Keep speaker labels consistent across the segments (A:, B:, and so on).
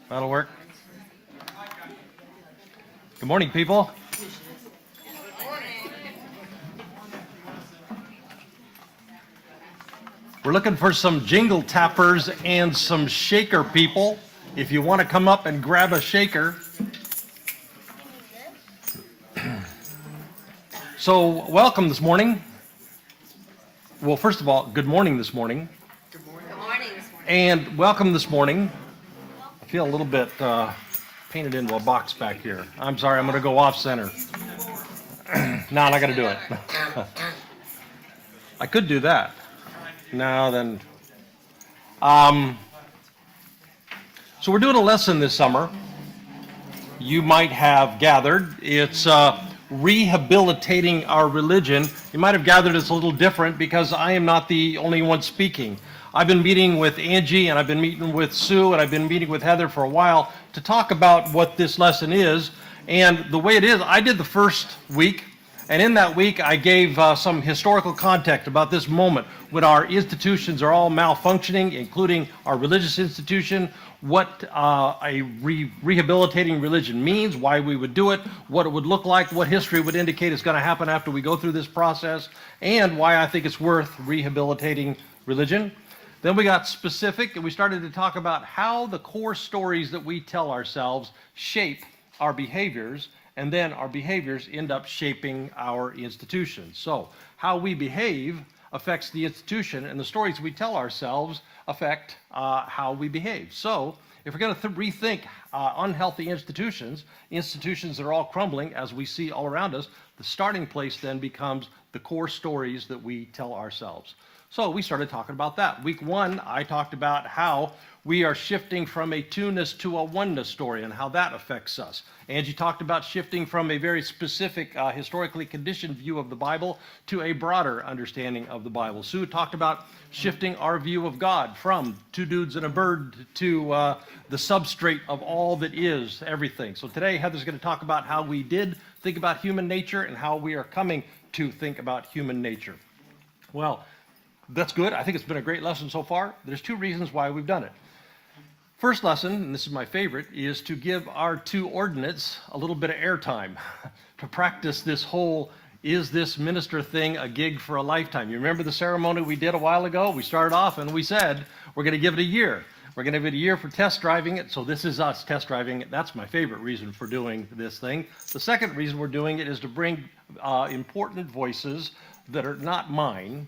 A: That'll work. Good morning, people. We're looking for some jingle tappers and some shaker people. If you want to come up and grab a shaker. So, welcome this morning. Well, first of all, good morning this morning.
B: Good morning. Good morning this morning.
A: And welcome this morning. I feel a little bit painted into a box back here. I'm sorry, I'm going to go off center. No, I'm not going to do it. I could do that. No, then. So we're doing a lesson this summer. You might have gathered. It's rehabilitating our religion. You might have gathered it's a little different because I am not the only one speaking. I've been meeting with Angie, and I've been meeting with Sue, and I've been meeting with Heather for a while to talk about what this lesson is. And the way it is, I did the first week, and in that week I gave some historical context about this moment when our institutions are all malfunctioning, including our religious institution, what a rehabilitating religion means, why we would do it, what it would look like, what history would indicate is going to happen after we go through this process, and why I think it's worth rehabilitating religion. Then we got specific, and we started to talk about how the core stories that we tell ourselves shape our behaviors, and then our behaviors end up shaping our institutions. So how we behave affects the institution, and the stories we tell ourselves affect how we behave. So if we're going to rethink unhealthy institutions that are all crumbling as we see all around us, the starting place then becomes the core stories that we tell ourselves. So we started talking about that. Week one, I talked about how we are shifting from a two-ness to a oneness story and how that affects us. Angie talked about shifting from a very specific, historically conditioned view of the Bible to a broader understanding of the Bible. Sue talked about shifting our view of God from two dudes and a bird to the substrate of all that is, everything. So today, Heather's going to talk about how we did think about human nature and how we are coming to think about human nature. Well, that's good. I think it's been a great lesson so far. There's two reasons why we've done it. First lesson, and this is my favorite, is to give our two ordinates a little bit of airtime to practice this whole, is this minister thing a gig for a lifetime? You remember the ceremony we did a while ago? We started off and we said, we're going to give it a year. We're going to give it a year for test driving it. So this is us test driving it. That's my favorite reason for doing this thing. The second reason we're doing it is to bring important voices that are not mine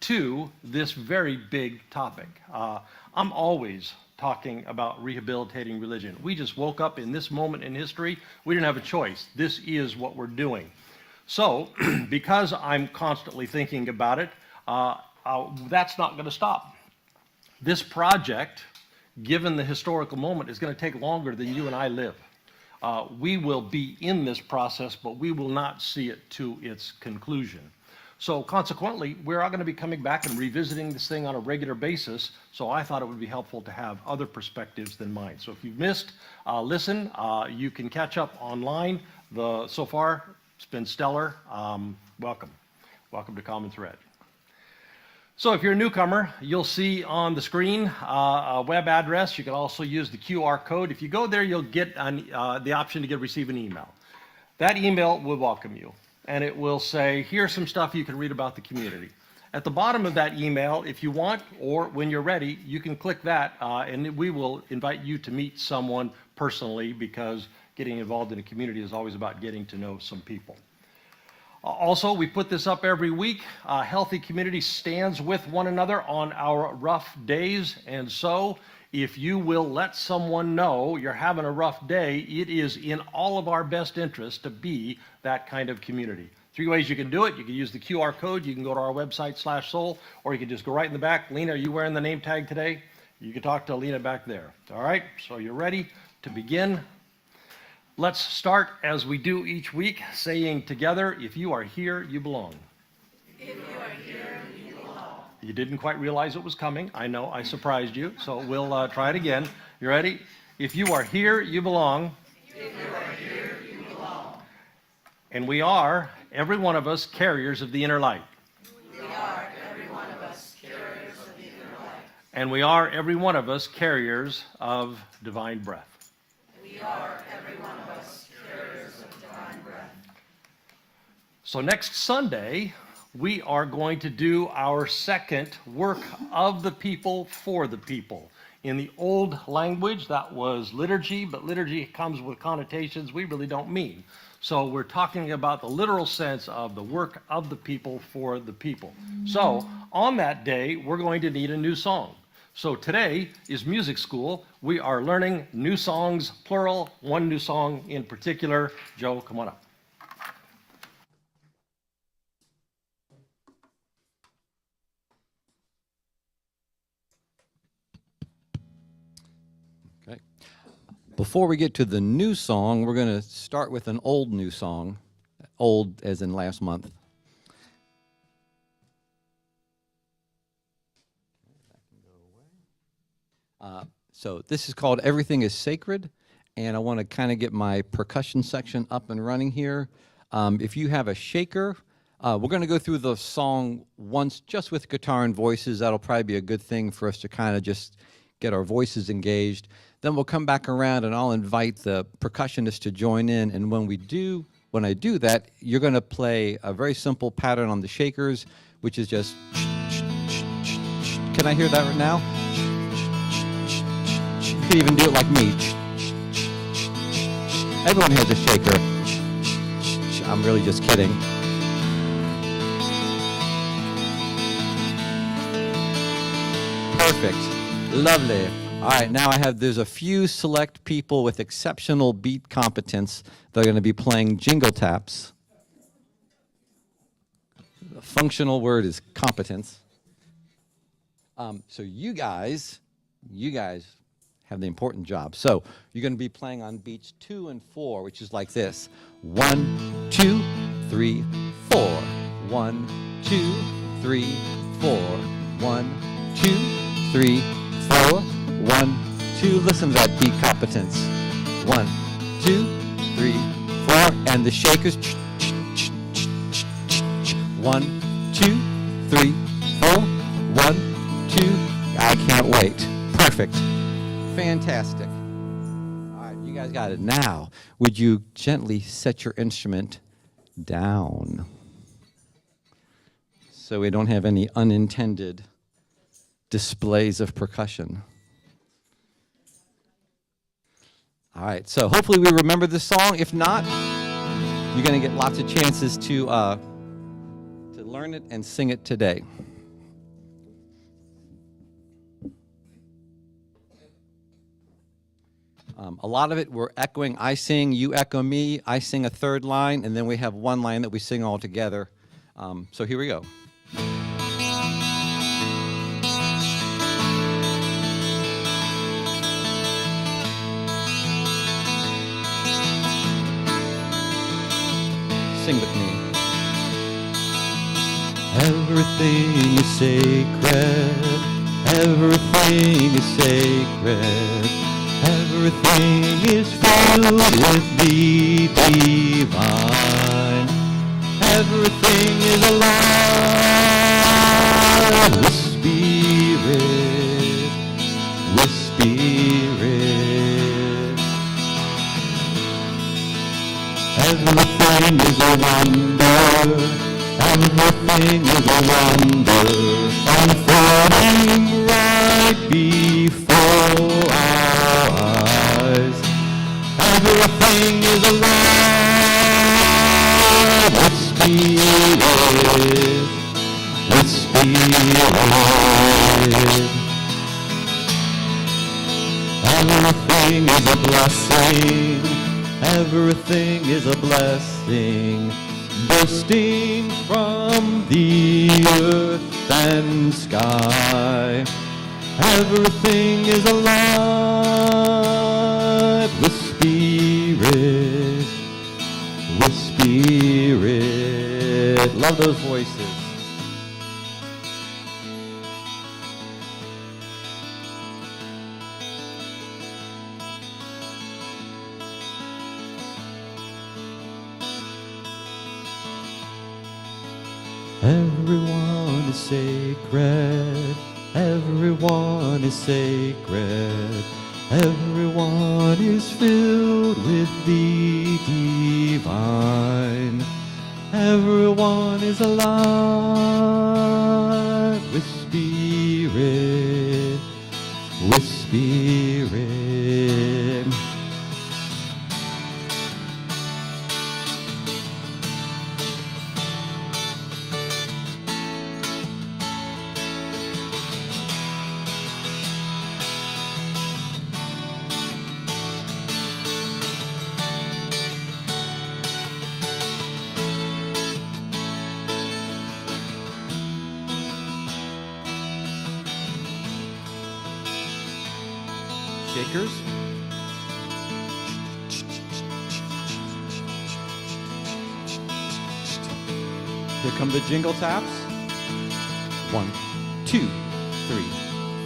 A: to this very big topic. I'm always talking about rehabilitating religion. We just woke up in this moment in history. We didn't have a choice. This is what we're doing. So, because I'm constantly thinking about it, that's not going to stop. This project, given the historical moment, is going to take longer than you and I live. We will be in this process, but we will not see it to its conclusion. So consequently, we're all going to be coming back and revisiting this thing on a regular basis, so I thought it would be helpful to have other perspectives than mine. So if you've missed, listen. You can catch up online. So far, it's been stellar. Welcome. Welcome to Common Thread. So if you're a newcomer, you'll see on the screen a web address. You can also use the QR code. If you go there, you'll get the option to receive an email. That email will welcome you. And it will say, here's some stuff you can read about the community. At the bottom of that email, if you want, or when you're ready, you can click that, and we will invite you to meet someone personally, because getting involved in a community is always about getting to know some people. Also, we put this up every week. Healthy community stands with one another on our rough days, and so if you will let someone know you're having a rough day, it is in all of our best interest to be that kind of community. Three ways you can do it. You can use the QR code. You can go to our website /soul, or you can just go right in the back. Lena, are you wearing the name tag today? You can talk to Lena back there. All right, so you're ready to begin. Let's start as we do each week, saying together, if you are here, you belong.
B: If you are here, you belong.
A: You didn't quite realize it was coming. I know, I surprised you, so we'll try it again. You ready? If you are here, you belong.
B: If you are here, you belong.
A: And we are, every one of us, carriers of the inner light.
B: We are, every one of us, carriers of the inner light.
A: And we are, every one of us, carriers of divine breath. So next Sunday, we are going to do our second work of the people for the people. In the old language, that was liturgy, but liturgy comes with connotations we really don't mean. So we're talking about the literal sense of the work of the people for the people. So on that day, we're going to need a new song. So today is music school. We are learning new songs, plural, one new song in particular. Joe, come on up.
C: Okay. Before we get to the new song, we're going to start with an old new song, old as in last month. So this is called Everything is Sacred, and I want to kind of get my percussion section up and running here. If you have a shaker, we're going to go through the song once just with guitar and voices. That'll probably be a good thing for us to kind of just get our voices engaged. Then we'll come back around and I'll invite the percussionist to join in, and when I do that, you're going to play a very simple pattern on the shakers, which is just, can I hear that right now? You can even do it like me. Everyone has a shaker. I'm really just kidding. Perfect. Lovely. All right, now there's a few select people with exceptional beat competence that are going to be playing jingle taps. The functional word is competence. So you guys have the important job. So you're going to be playing on beats 2 and 4, which is like this. 1, 2, 3, 4. 1, 2, 3, 4. 1, 2, 3, 4. 1, 2. Listen to that beat competence. 1, 2, 3, 4. And the shakers. 1, 2, 3, 4. 1, 2. I can't wait. Perfect. Fantastic. All right, you guys got it. Now, would you gently set your instrument down so we don't have any unintended displays of percussion? All right, so hopefully we remember this song. If not, you're going to get lots of chances to learn it and sing it today. A lot of it we're echoing. I sing, you echo me. I sing a third line, and then we have one line that we sing all together. So here we go. Sing with me. Everything is sacred. Everything is sacred. Everything is filled with the divine. Everything is alive with spirit, with spirit. Everything is a wonder. Everything is a wonder. Unfolding right before our eyes. Everything is alive with spirit, with spirit. Everything is a blessing. Everything is a blessing. Bursting from the earth and sky. Everything is alive with spirit, with spirit. Love those voices. Everyone is sacred. Everyone is sacred. Everyone is filled with the divine. Everyone is alive with spirit, with spirit. Shakers. Here come the jingle taps. 1, 2, 3,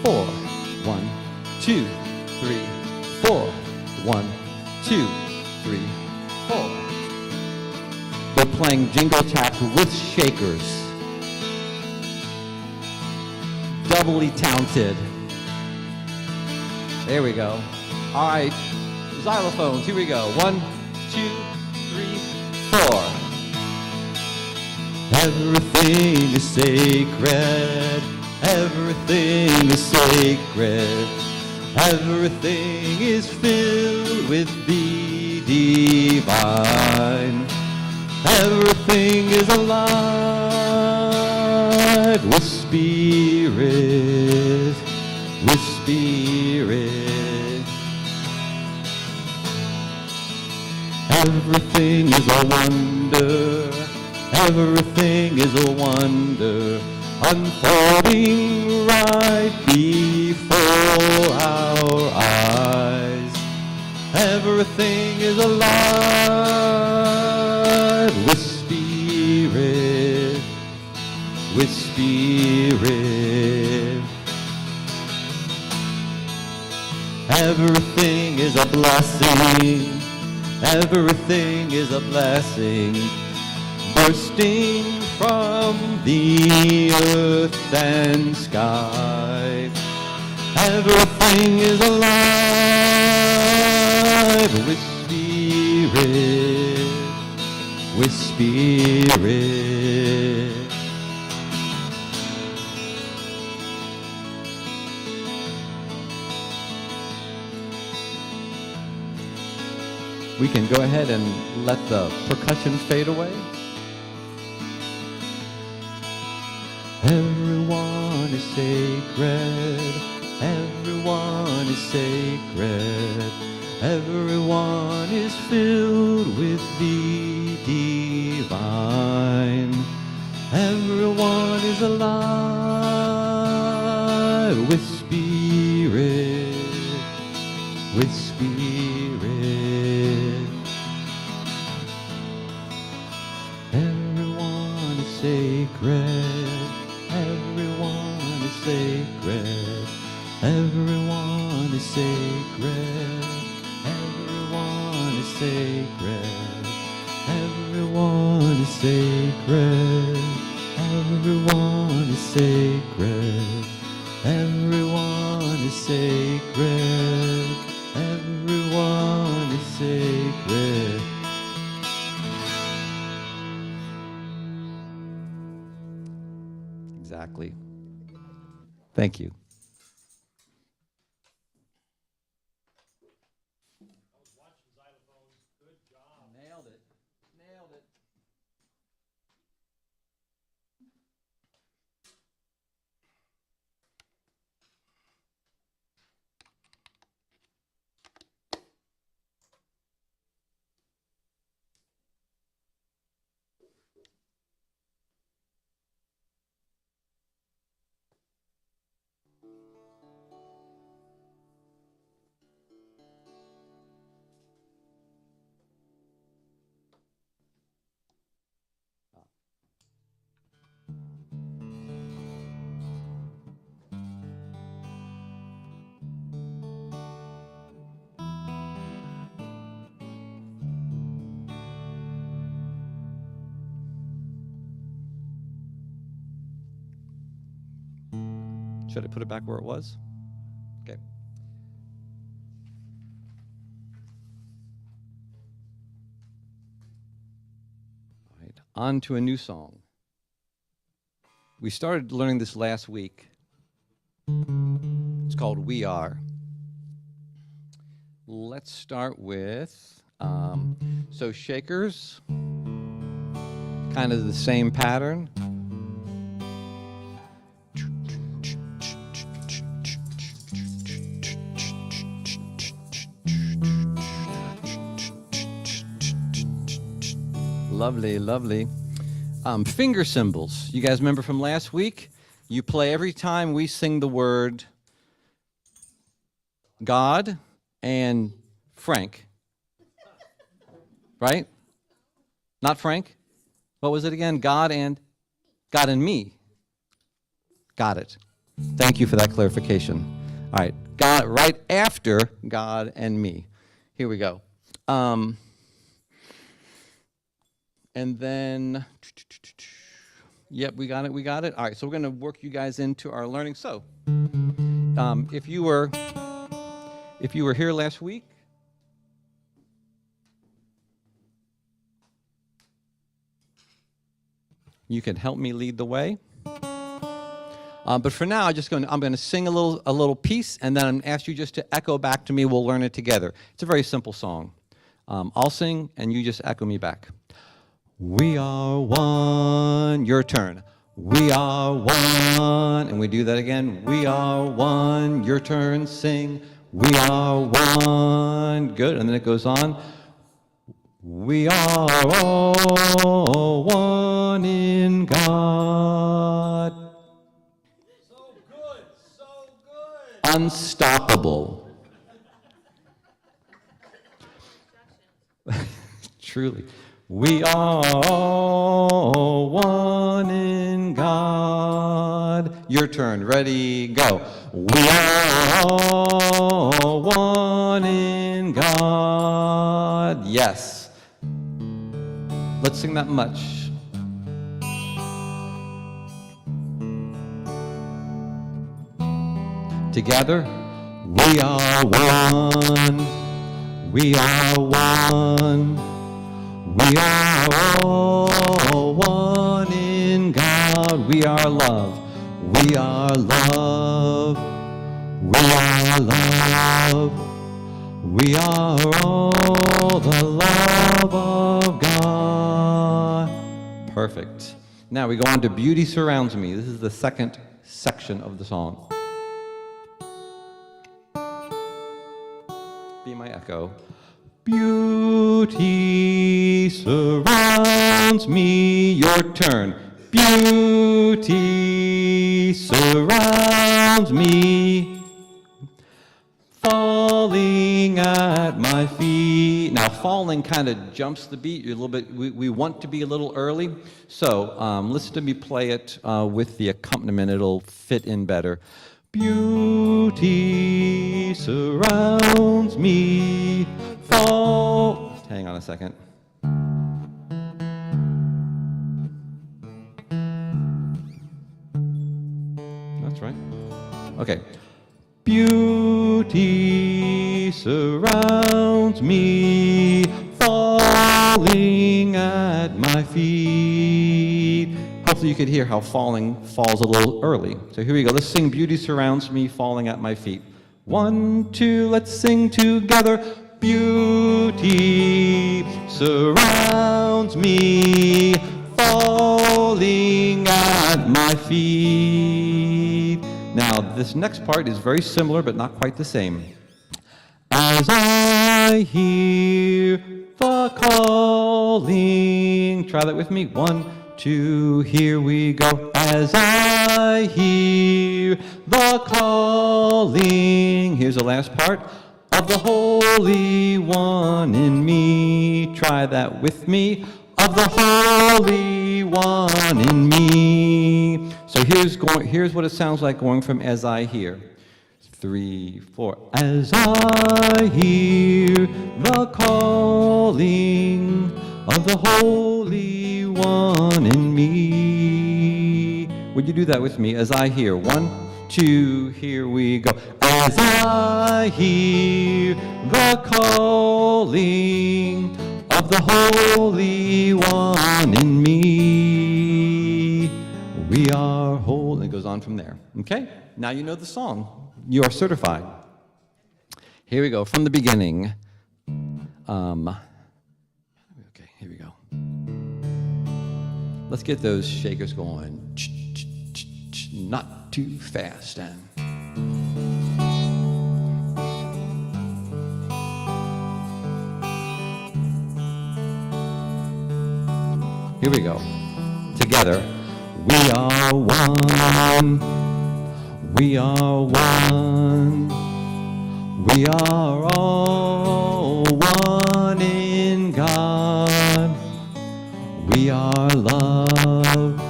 C: 4. 1, 2, 3, 4. 1, 2, 3, 4. We're playing jingle taps with shakers. Doubly talented. There we go. All right, xylophones, here we go. 1, 2, 3, 4. Everything is sacred. Everything is sacred. Everything is filled with the divine. Everything is alive with spirit, with spirit. Everything is a wonder. Everything is a wonder, unfolding right before our eyes. Everything is alive with spirit, with spirit. Everything is a blessing. Everything is a blessing, bursting from the earth and sky. Everything is alive with spirit, with spirit. We can go ahead and let the percussion fade away. Everyone is sacred. Everyone is sacred. Everyone is filled with the divine. Everyone is alive with spirit, with spirit. Everyone is sacred. Everyone is sacred. Everyone is sacred. Everyone is sacred. Everyone is sacred. Everyone is sacred. Everyone is sacred. Everyone is sacred. Exactly. Thank you. Nailed it. Nailed it. Should I put it back where it was? Okay. on to a new song. We started learning this last week. It's called We Are. Let's start with, so shakers, kind of the same pattern. Lovely, lovely. Finger cymbals. You guys remember from last week? You play every time we sing the word God and Frank. Right? Not Frank? What was it again? God and me. Got it. Thank you for that clarification. All right. God right after God and me. Here we go. And then, yep, we got it. All right, so we're going to work you guys into our learning. So, if you were here last week, you can help me lead the way. But for now, I'm going to sing a little piece, and then I'm going to ask you just to echo back to me. We'll learn it together. It's a very simple song. I'll sing, and you just echo me back. We are one. Your turn. We are one. And we do that again. We are one. Your turn. Sing. We are one. Good. And then it goes on. We are all one in God.
A: So good, so good.
C: Unstoppable. Truly. We are all one in God. Your turn. Ready, go. We are all one in God. Yes. Let's sing that much. Together. We are one. We are one. We are all one in God. We are love. We are love. We are love. We are all the love of God. Perfect. Now we go on to Beauty Surrounds Me. This is the second section of the song. Be my echo. Beauty surrounds me. Your turn. Beauty surrounds me. Falling at my feet. Now, falling kind of jumps the beat a little bit. We want to be a little early. So listen to me play it with the accompaniment. It'll fit in better. Beauty surrounds me. Hang on a second. That's right. Okay. Beauty surrounds me, falling at my feet. Hopefully you could hear how falling falls a little early. So here we go. Let's sing Beauty Surrounds Me, Falling at My Feet. 1, 2, let's sing together. Beauty surrounds me, falling at my feet. Now, this next part is very similar, but not quite the same. As I hear the calling. Try that with me. 1, 2, here we go. As I hear the calling. Here's the last part. Of the Holy One in me. Try that with me. Of the Holy One in me. So here's what it sounds like going from as I hear. 3, 4. As I hear the calling of the Holy One in me. Would you do that with me? As I hear. 1, 2, here we go. As I hear the calling of the Holy One in me. We are whole. And it goes on from there. Okay? Now you know the song. You are certified. Here we go, from the beginning. Okay, here we go. Let's get those shakers going. Not too fast. And here we go. Together. We are one. We are one. We are all one in God. We are love.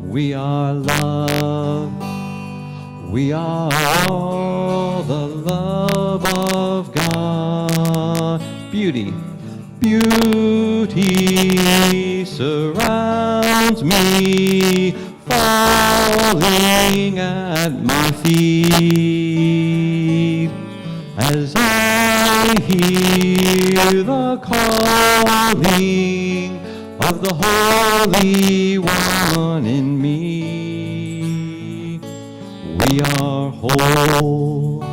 C: We are love. We are all the love of God. Beauty. Beauty surrounds me, falling at my feet, as I hear the calling of the Holy One in me. We are whole.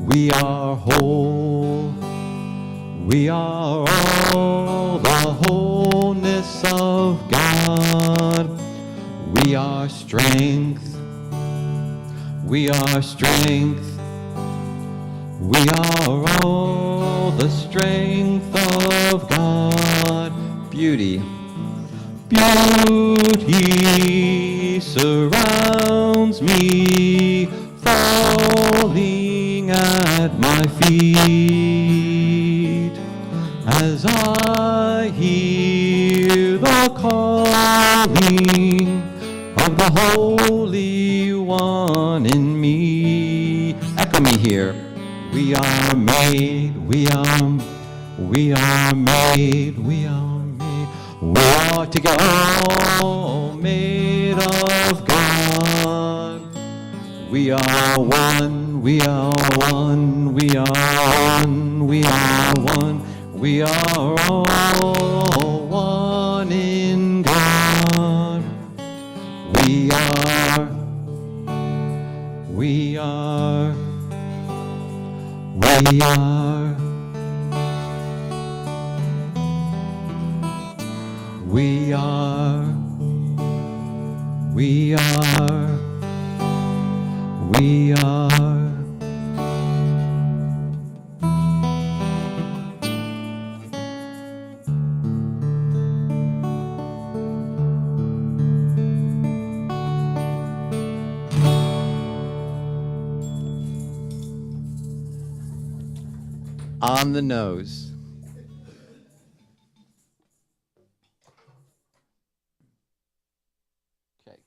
C: We are whole. We are all the wholeness of God. We are strength. We are strength. We are all the strength of God. Beauty. Beauty surrounds me, falling at my feet, as I hear the calling of the Holy One in me. Echo me here. We are made, we are made, we are made. We are together all made of God. We are one, we are one, we are one, we are one. We are all one in God. We are, we are, we are, we are, we are, we are. On the nose. Okay.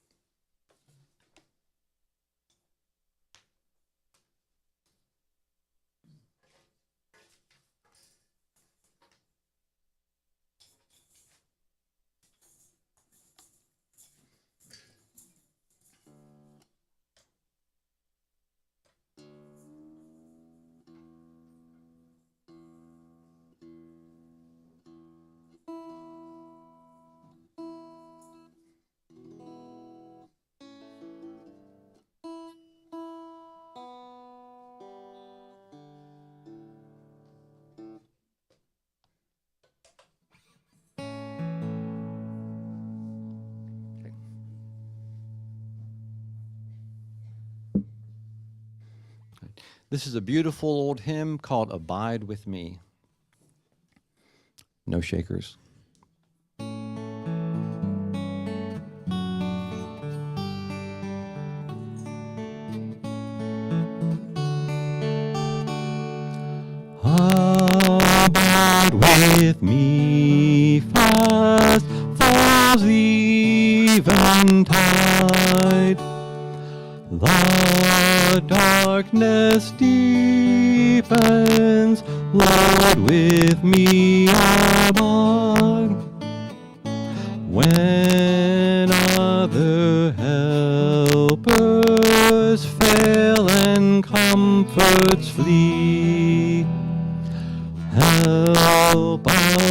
C: This is a beautiful old hymn called Abide With Me. No shakers. Abide with me, fast falls the eventide. The darkness deepens, Lord, with me abide. When other helpers fail and comforts flee, help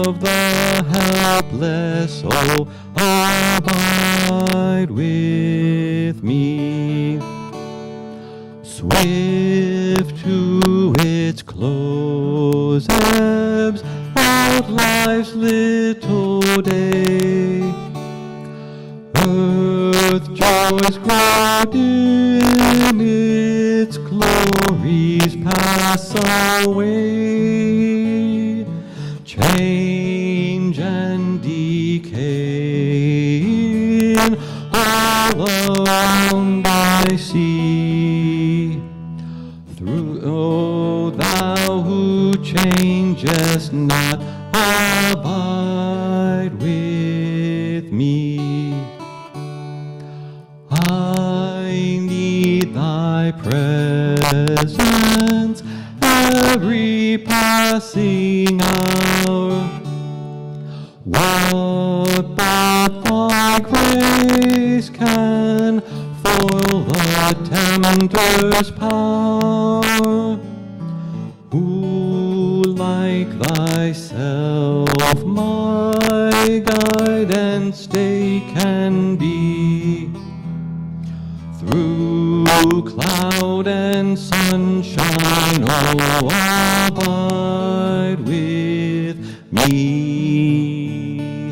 C: of the helpless, oh, abide with me. Swift to its close ebbs out life's little day. Earth joys grow dim, its glories pass away. Change and decay in all around I see. Through, O thou who changest not, abide with me. I need thy presence every passing hour. What but thy grace can foil the tempter's power? Who like thyself my guide and stay can be? Through cloud and sunshine, oh, abide with me.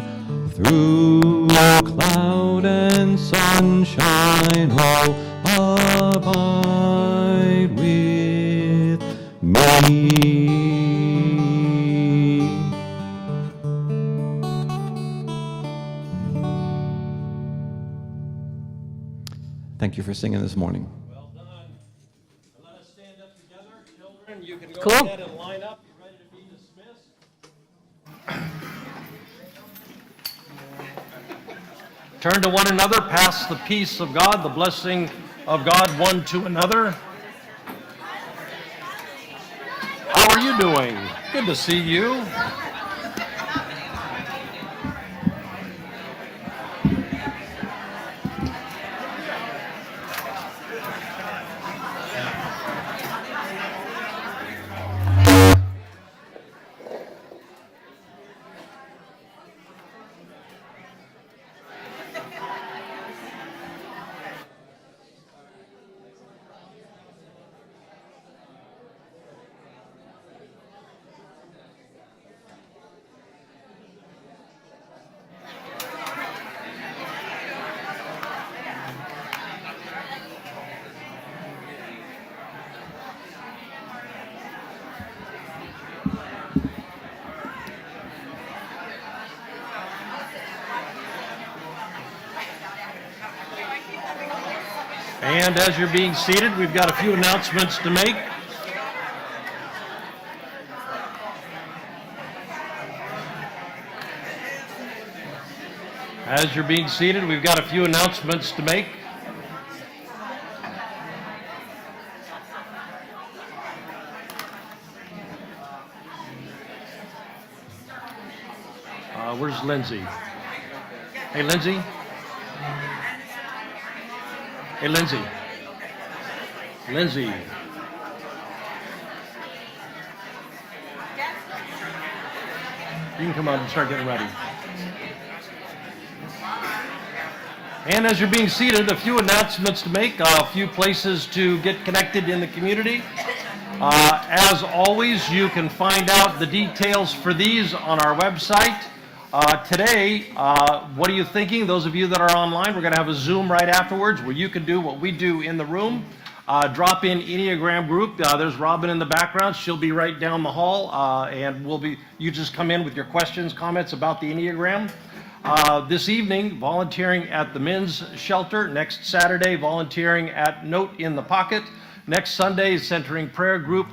C: Through cloud and sunshine, oh, abide with me. Thank you for singing this morning.
A: Well done. Let us stand up together. Children, you can go
B: Cool.
A: ahead and line up. You ready to be dismissed? Turn to one another. Pass the peace of God, the blessing of God one to another. How are you doing? Good to see you. And as you're being seated, we've got a few announcements to make. As you're being seated, we've got a few announcements to make. Where's Lindsay? Hey, Lindsay? Hey, Lindsay. Lindsay. You can come out and start getting ready. And as you're being seated, a few announcements to make, a few places to get connected in the community. As always, you can find out the details for these on our website. Today, what are you thinking? Those of you that are online, we're going to have a Zoom right afterwards where you can do what we do in the room. Drop in Enneagram group. There's Robin in the background. She'll be right down the hall, and you just come in with your questions, comments about the Enneagram. This evening, volunteering at the men's shelter. Next Saturday, volunteering at Note in the Pocket. Next Sunday is Centering Prayer Group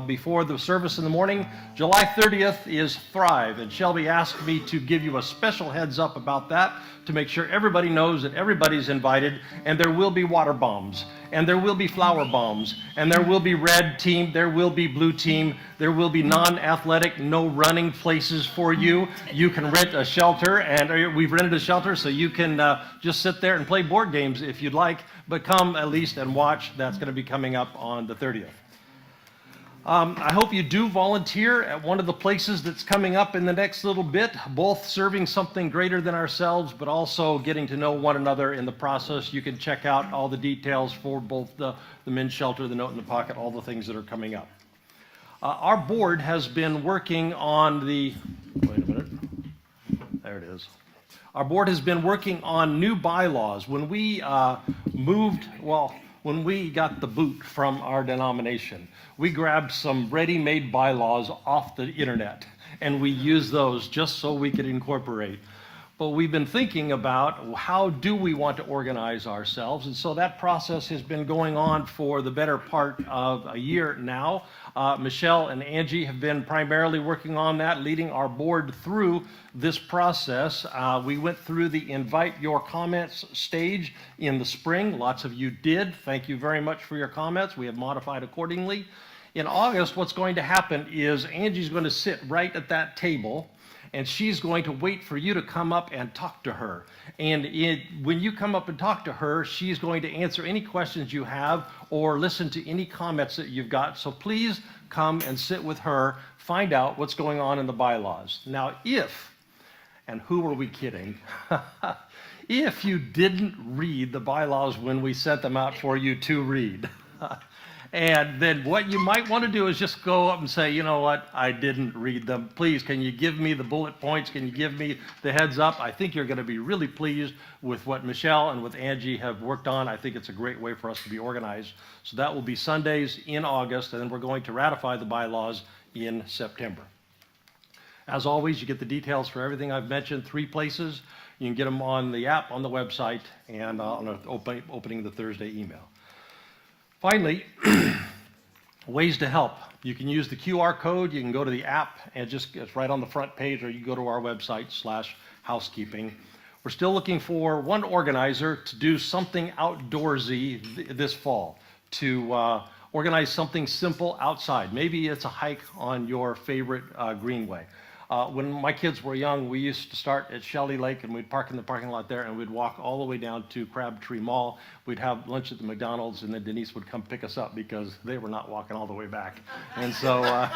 A: before the service in the morning. July 30th is Thrive, and Shelby asked me to give you a special heads up about that to make sure everybody knows that everybody's invited, and there will be water bombs, and there will be flower bombs, and there will be red team, there will be blue team, there will be non-athletic, no running places for you. You can rent a shelter, and we've rented a shelter, so you can just sit there and play board games if you'd like, but come at least and watch. That's going to be coming up on the 30th. I hope you do volunteer at one of the places that's coming up in the next little bit, both serving something greater than ourselves, but also getting to know one another in the process. You can check out all the details for both the men's shelter, the Note in the Pocket, all the things that are coming up. Our board has been working on the, wait a minute, there it is. Our board has been working on new bylaws. When we when we got the boot from our denomination, we grabbed some ready-made bylaws off the internet, and we used those just so we could incorporate. But we've been thinking about how do we want to organize ourselves, and so that process has been going on for the better part of a year now. Michelle and Angie have been primarily working on that, leading our board through this process. We went through the invite your comments stage in the spring. Lots of you did. Thank you very much for your comments. We have modified accordingly. In August, what's going to happen is Angie's going to sit right at that table, and she's going to wait for you to come up and talk to her. And when you come up and talk to her, she's going to answer any questions you have or listen to any comments that you've got. So please come and sit with her, find out what's going on in the bylaws. Now, and who are we kidding? If you didn't read the bylaws when we sent them out for you to read, and then what you might want to do is just go up and say, you know what, I didn't read them. Please, can you give me the bullet points? Can you give me the heads up? I think you're going to be really pleased with what Michelle and with Angie have worked on. I think it's a great way for us to be organized. So that will be Sundays in August, and then we're going to ratify the bylaws in September. As always, you get the details for everything I've mentioned, 3 places. You can get them on the app, on the website, and on opening the Thursday email. Finally, ways to help. You can use the QR code. You can go to the app, and it's right on the front page, or you go to our website /housekeeping. We're still looking for one organizer to do something outdoorsy this fall, to organize something simple outside. Maybe it's a hike on your favorite greenway. When my kids were young, we used to start at Shelley Lake, and we'd park in the parking lot there, and we'd walk all the way down to Crabtree Mall. We'd have lunch at the McDonald's, and then Denise would come pick us up because they were not walking all the way back. And so,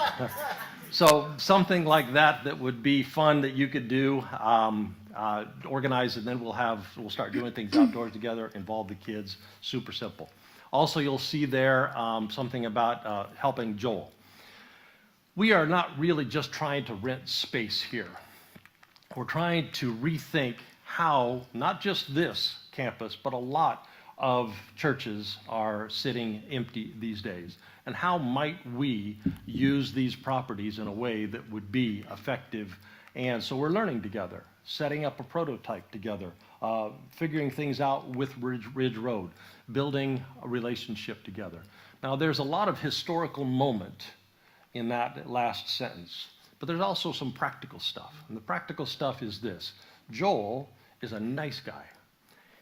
A: so something like that would be fun that you could do, organize, and then we'll start doing things outdoors together, involve the kids. Super simple. Also, you'll see there something about helping Joel. We are not really just trying to rent space here. We're trying to rethink how, not just this campus, but a lot of churches are sitting empty these days. And how might we use these properties in a way that would be effective? And so we're learning together, setting up a prototype together, figuring things out with Ridge Road, building a relationship together. Now, there's a lot of historical moment in that last sentence. But there's also some practical stuff. And the practical stuff is this. Joel is a nice guy.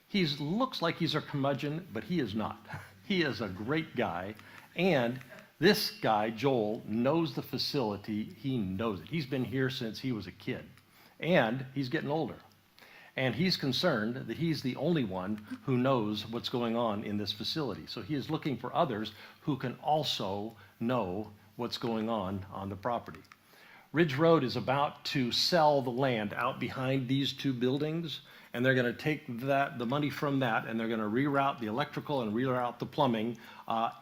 A: He looks like he's a curmudgeon, but he is not. He is a great guy. And this guy, Joel, knows the facility. He knows it. He's been here since he was a kid. And he's getting older. And he's concerned that he's the only one who knows what's going on in this facility. So he is looking for others who can also know what's going on the property. Ridge Road is about to sell the land out behind these 2 buildings, and they're going to take the money from that, and they're going to reroute the electrical and reroute the plumbing,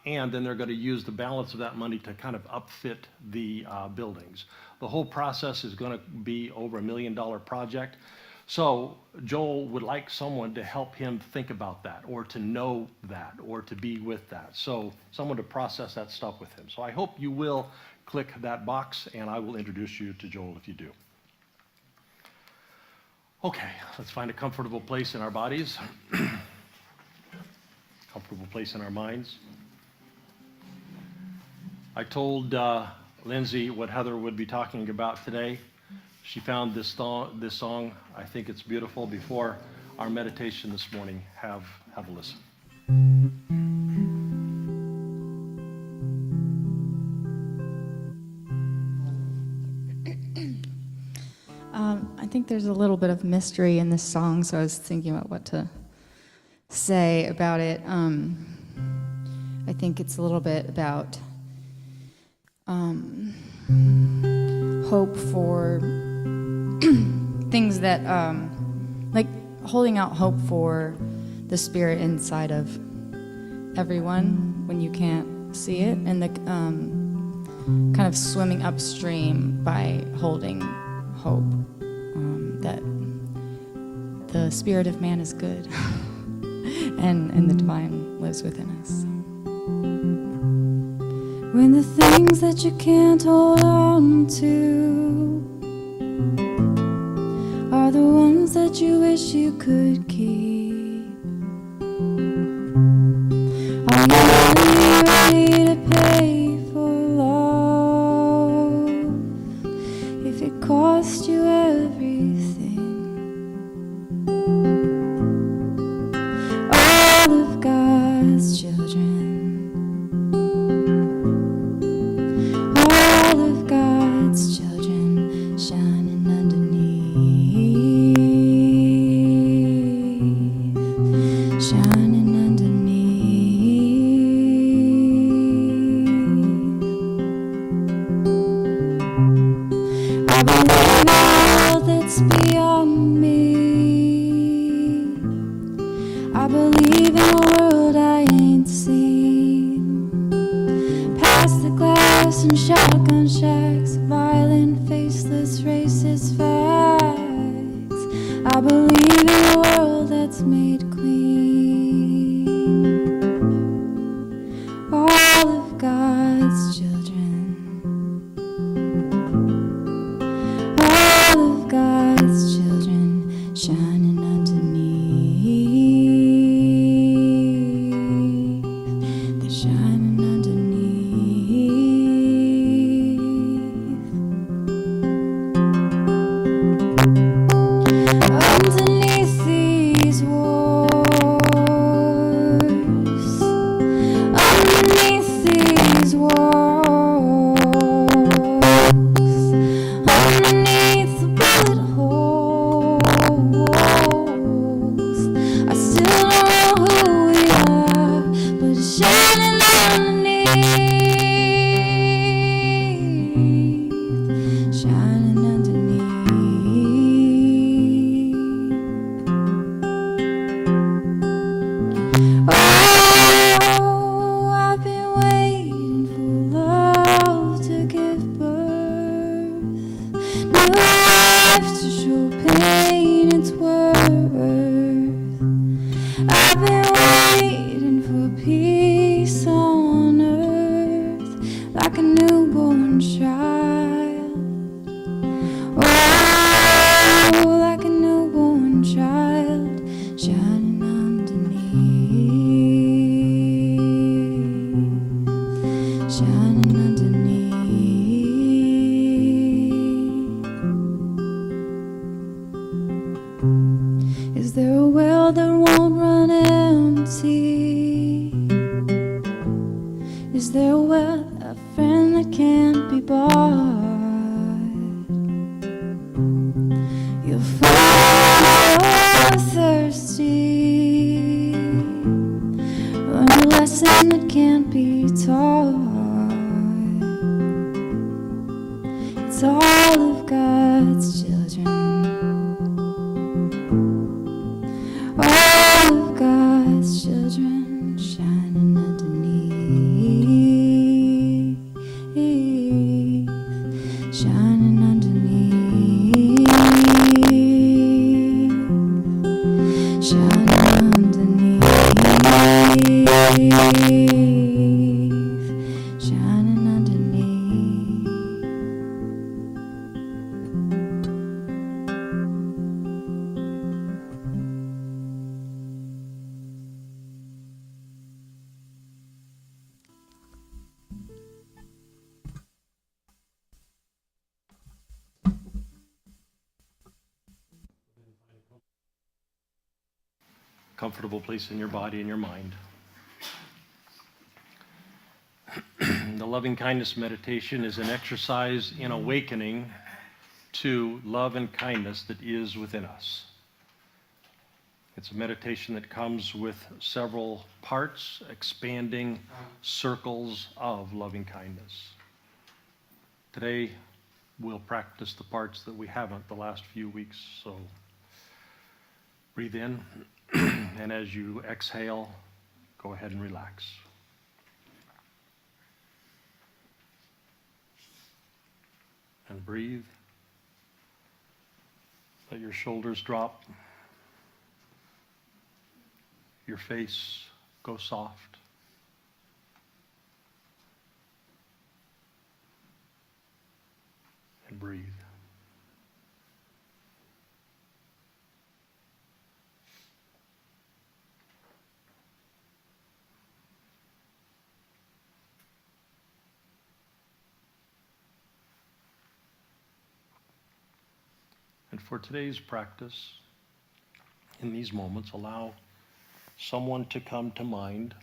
A: and then they're going to use the balance of that money to kind of upfit the buildings. The whole process is going to be over $1 million project. So Joel would like someone to help him think about that, or to know that, or to be with that. So someone to process that stuff with him. So I hope you will click that box, and I will introduce you to Joel if you do. Okay, let's find a comfortable place in our bodies, comfortable place in our minds. I told Lindsay what Heather would be talking about today. She found this song. I think it's beautiful. Before our meditation this morning, have a listen.
D: I think there's a little bit of mystery in this song, so I was thinking about what to say about it. I think it's a little bit about hope for things that, like holding out hope for the spirit inside of everyone when you can't see it, and the kind of swimming upstream by holding hope that the spirit of man is good and the divine lives within us. When the things that you can't hold on to are the ones that you wish you could keep, are you really ready to pay for love if it cost you everything? All of God's children, all of God's children shining underneath, shining underneath. I believe in a world that's beyond me. I believe in a world I ain't seen. Past the glass and shotgun shacks, violent, faceless, racist facts. I believe in a world that's made clean. All of God's children, all of God's children shining underneath. They're shining underneath these wars, underneath these walls, underneath the bullet holes. I still don't know who we are, but it's shining underneath, shining underneath. Oh, I've been waiting for love to give birth, new life to show pain its worth. I've been waiting for peace on earth, like a newborn child. Oh, like a newborn child, shining underneath, shining underneath. Is there a well that won't run empty? Is there a well, a friend that can't be bought? You'll find you're thirsty, learn a lesson that can't be taught. It's all of God's children, all of God's children shining underneath, shining underneath, shining underneath, shining underneath.
A: Comfortable place in your body and your mind. The loving kindness meditation is an exercise in awakening to love and kindness that is within us. It's a meditation that comes with several parts, expanding circles of loving kindness. Today, we'll practice the parts that we haven't the last few weeks, so breathe in, and as you exhale, go ahead and relax. And breathe. Let your shoulders drop. Your face go soft. And breathe. And for today's practice, in these moments, allow someone to come to mind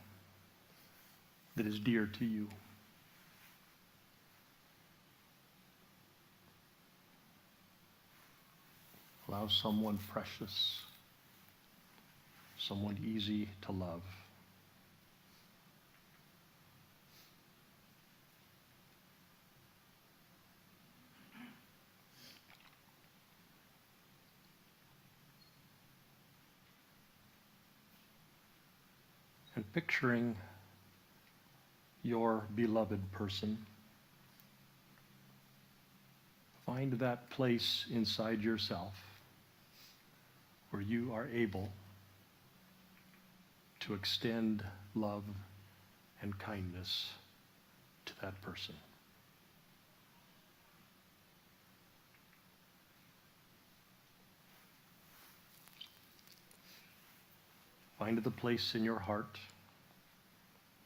A: that is dear to you. Allow someone precious, someone easy to love. And picturing your beloved person, find that place inside yourself where you are able to extend love and kindness to that person. Find the place in your heart,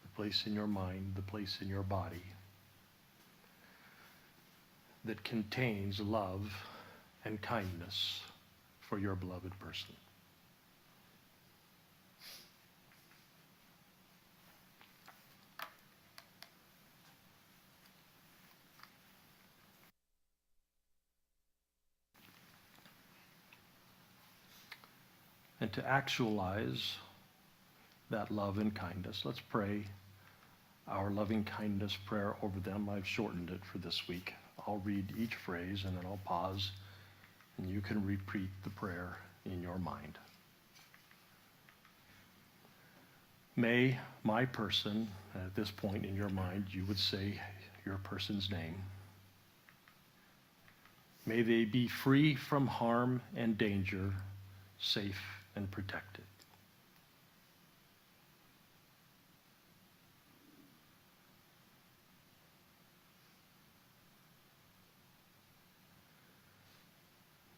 A: the place in your mind, the place in your body that contains love and kindness for your beloved person. And to actualize that love and kindness, let's pray our loving kindness prayer over them. I've shortened it for this week. I'll read each phrase and then I'll pause, and you can repeat the prayer in your mind. May my person, at this point in your mind, you would say your person's name. May they be free from harm and danger, safe and protected.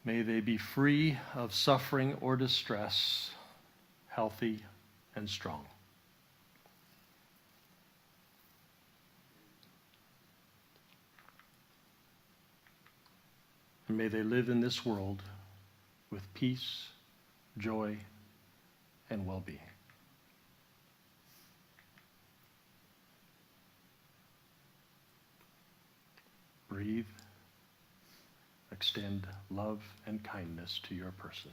A: May they be free of suffering or distress, healthy and strong. And may they live in this world with peace, joy, and well-being. Breathe. Extend love and kindness to your person.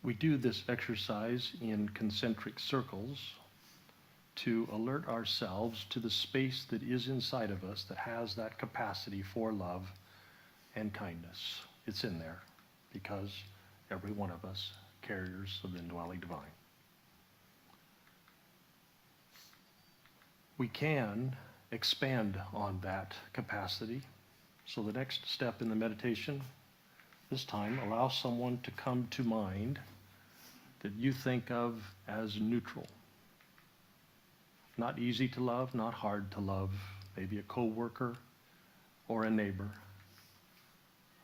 A: We do this exercise in concentric circles to alert ourselves to the space that is inside of us that has that capacity for love and kindness. It's in there because every one of us carriers of the indwelling divine. We can expand on that capacity. So the next step in the meditation, this time, allow someone to come to mind that you think of as neutral. Not easy to love, not hard to love, maybe a coworker or a neighbor.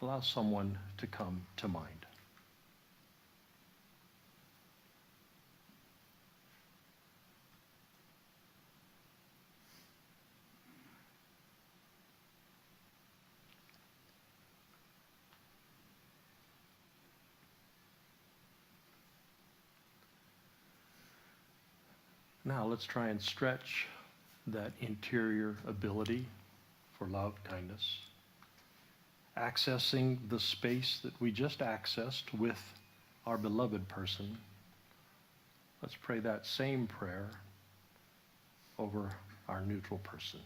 A: Allow someone to come to mind. Now let's try and stretch that interior ability for love, kindness, accessing the space that we just accessed with our beloved person, let's pray that same prayer over our neutral person.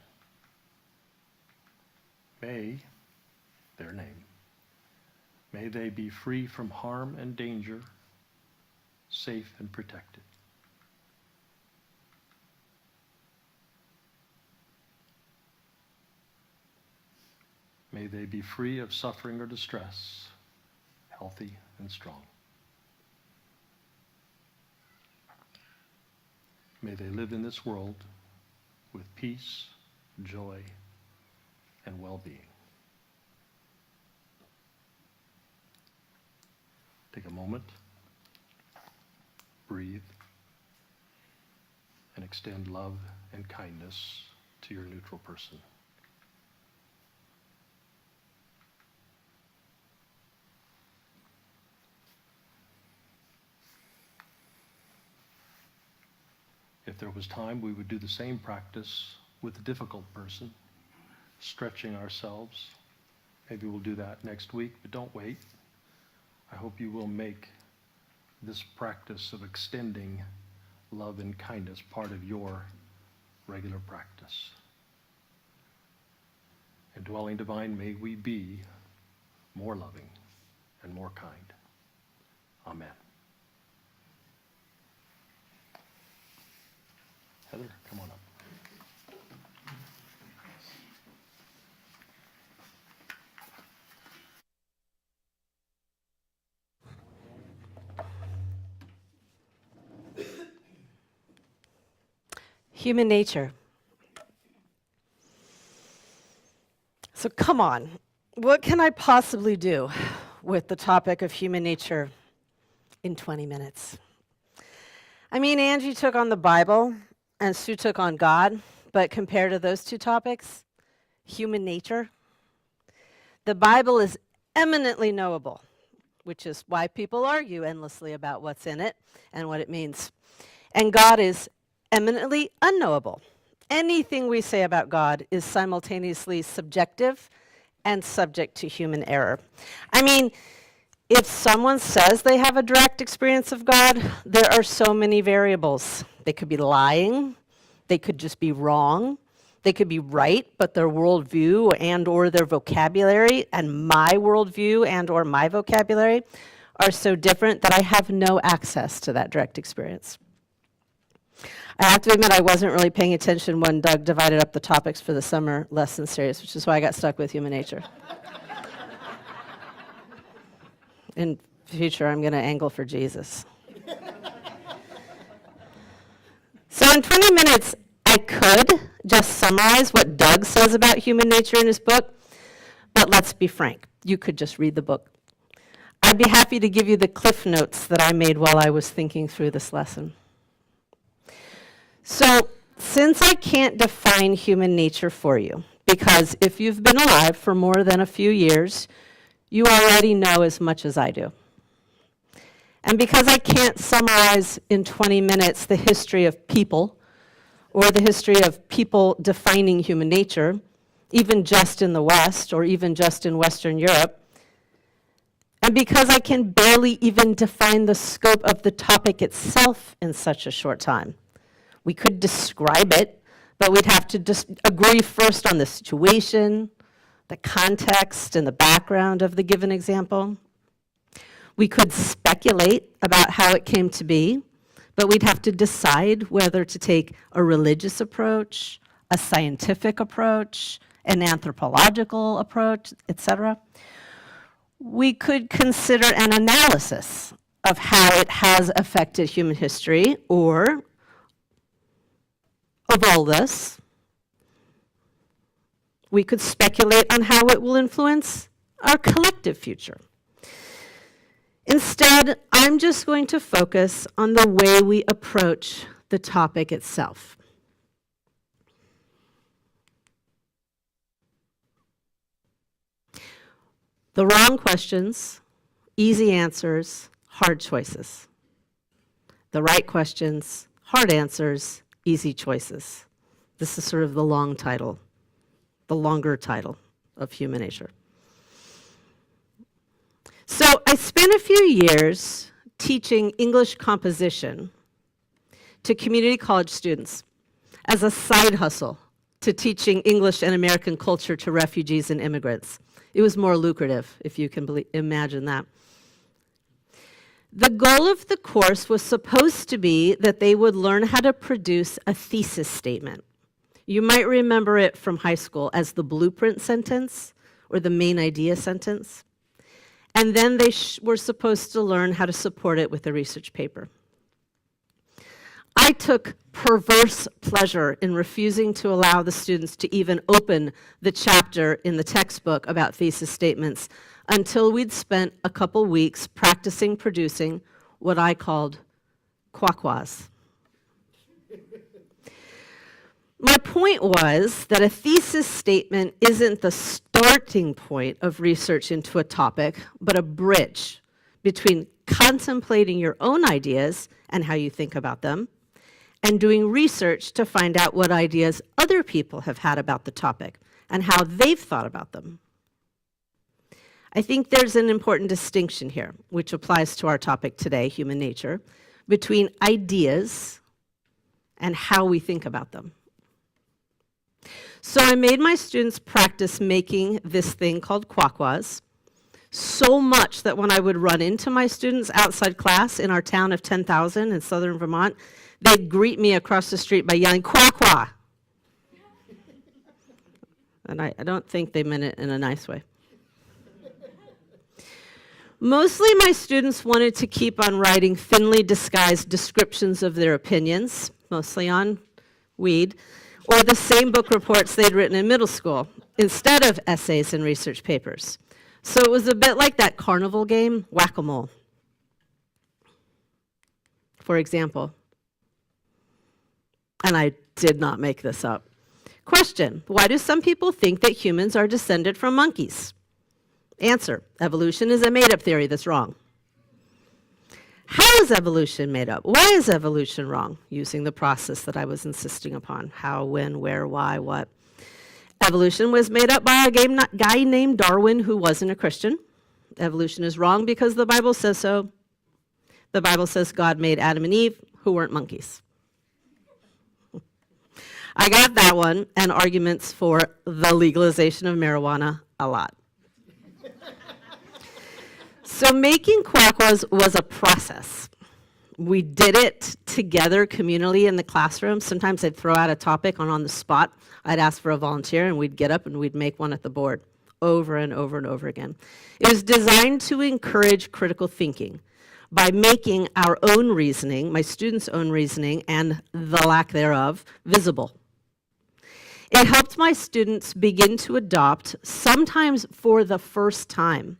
A: May, their name, may they be free from harm and danger, safe and protected. May they be free of suffering or distress, healthy and strong. May they live in this world with peace, joy, and well-being. Take a moment, breathe, and extend love and kindness to your neutral person. If there was time, we would do the same practice with the difficult person, stretching ourselves. Maybe we'll do that next week, but don't wait. I hope you will make this practice of extending love and kindness part of your regular practice. And dwelling divine, may we be more loving and more kind. Amen. Heather, come on up.
E: Human nature. So come on, what can I possibly do with the topic of human nature in 20 minutes? I mean, Angie took on the Bible and Sue took on God, but compared to those two topics, human nature, the Bible is eminently knowable, which is why people argue endlessly about what's in it and what it means. And God is eminently unknowable. Anything we say about God is simultaneously subjective and subject to human error. I mean, if someone says they have a direct experience of God, there are so many variables. They could be lying, they could just be wrong, they could be right, but their worldview and or their vocabulary and my worldview and or my vocabulary are so different that I have no access to that direct experience. I have to admit I wasn't really paying attention when Doug divided up the topics for the summer lesson series, which is why I got stuck with human nature. In future, I'm going to angle for Jesus. So in 20 minutes, I could just summarize what Doug says about human nature in his book, but let's be frank, you could just read the book. I'd be happy to give you the cliff notes that I made while I was thinking through this lesson. So, since I can't define human nature for you, because if you've been alive for more than a few years, you already know as much as I do. And because I can't summarize in 20 minutes the history of people, or the history of people defining human nature, even just in the West, or even just in Western Europe, and because I can barely even define the scope of the topic itself in such a short time, we could describe it, but we'd have to agree first on the situation, the context, and the background of the given example. We could speculate about how it came to be, but we'd have to decide whether to take a religious approach, a scientific approach, an anthropological approach, etc. We could consider an analysis of how it has affected human history, or of all this, we could speculate on how it will influence our collective future. Instead, I'm just going to focus on the way we approach the topic itself. The wrong questions, easy answers, hard choices. The right questions, hard answers, easy choices. This is sort of the long title, the longer title of human nature. So I spent a few years teaching English composition to community college students as a side hustle to teaching English and American culture to refugees and immigrants. It was more lucrative, if you can imagine that. The goal of the course was supposed to be that they would learn how to produce a thesis statement. You might remember it from high school as the blueprint sentence or the main idea sentence. And then they were supposed to learn how to support it with a research paper. I took perverse pleasure in refusing to allow the students to even open the chapter in the textbook about thesis statements until we'd spent a couple weeks practicing producing what I called quaquas. My point was that a thesis statement isn't the starting point of research into a topic, but a bridge between contemplating your own ideas and how you think about them, and doing research to find out what ideas other people have had about the topic and how they've thought about them. I think there's an important distinction here, which applies to our topic today, human nature, between ideas and how we think about them. So I made my students practice making this thing called quaquas so much that when I would run into my students outside class in our town of 10,000 in southern Vermont, they'd greet me across the street by yelling, "Quack-quah!" And I don't think they meant it in a nice way. Mostly my students wanted to keep on writing thinly disguised descriptions of their opinions, mostly on weed, or the same book reports they'd written in middle school, instead of essays and research papers. So it was a bit like that carnival game, whack-a-mole. For example, and I did not make this up. Question, why do some people think that humans are descended from monkeys? Answer, evolution is a made-up theory that's wrong. How is evolution made up? Why is evolution wrong? Using the process that I was insisting upon. How, when, where, why, what. Evolution was made up by a guy named Darwin who wasn't a Christian. Evolution is wrong because the Bible says so. The Bible says God made Adam and Eve who weren't monkeys. I got that one and arguments for the legalization of marijuana a lot. So making quaquas was a process. We did it together communally in the classroom. Sometimes I'd throw out a topic on the spot. I'd ask for a volunteer and we'd get up and we'd make one at the board over and over and over again. It was designed to encourage critical thinking by making our own reasoning, my students' own reasoning, and the lack thereof, visible. It helped my students begin to adopt, sometimes for the first time,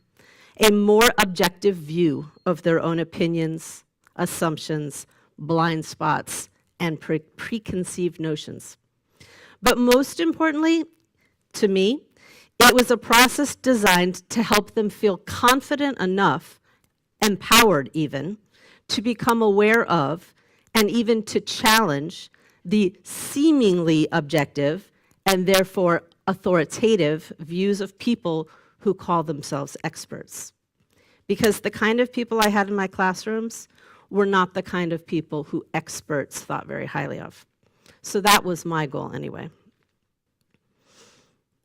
E: a more objective view of their own opinions, assumptions, blind spots, and preconceived notions. But most importantly, to me, it was a process designed to help them feel confident enough, empowered even, to become aware of and even to challenge the seemingly objective and therefore authoritative views of people who call themselves experts. Because the kind of people I had in my classrooms were not the kind of people who experts thought very highly of. So that was my goal anyway.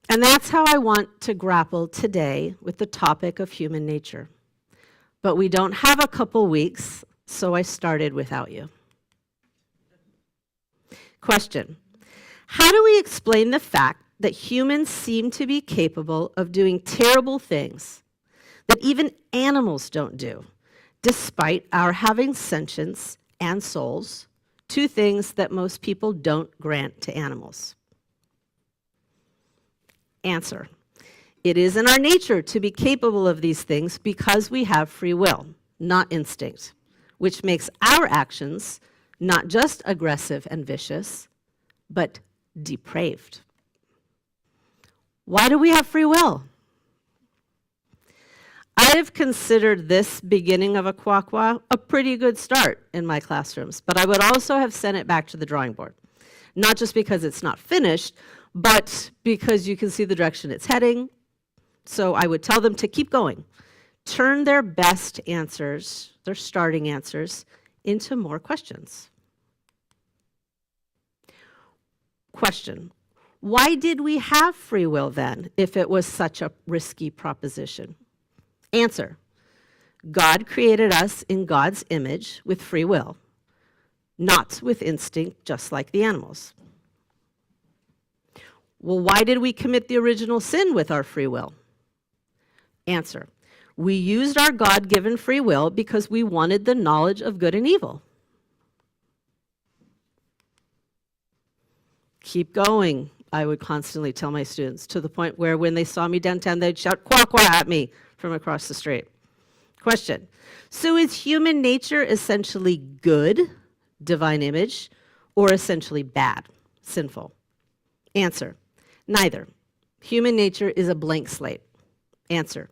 E: And that's how I want to grapple today with the topic of human nature. But we don't have a couple weeks, so I started without you. Question, how do we explain the fact that humans seem to be capable of doing terrible things that even animals don't do, despite our having sentience and souls, two things that most people don't grant to animals? Answer, it is in our nature to be capable of these things because we have free will, not instinct, which makes our actions not just aggressive and vicious, but depraved. Why do we have free will? I have considered this beginning of a quaqua a pretty good start in my classrooms, but I would also have sent it back to the drawing board. Not just because it's not finished, but because you can see the direction it's heading. So I would tell them to keep going, turn their best answers, their starting answers, into more questions. Question: why did we have free will then, if it was such a risky proposition? Answer: God created us in God's image with free will, not with instinct, just like the animals. Well, why did we commit the original sin with our free will? Answer: we used our God-given free will because we wanted the knowledge of good and evil. Keep going, I would constantly tell my students, to the point where when they saw me downtown, they'd shout "quack, quack" at me from across the street. Question: so is human nature essentially good, divine image, or essentially bad, sinful? Answer: neither. Human nature is a blank slate. Answer: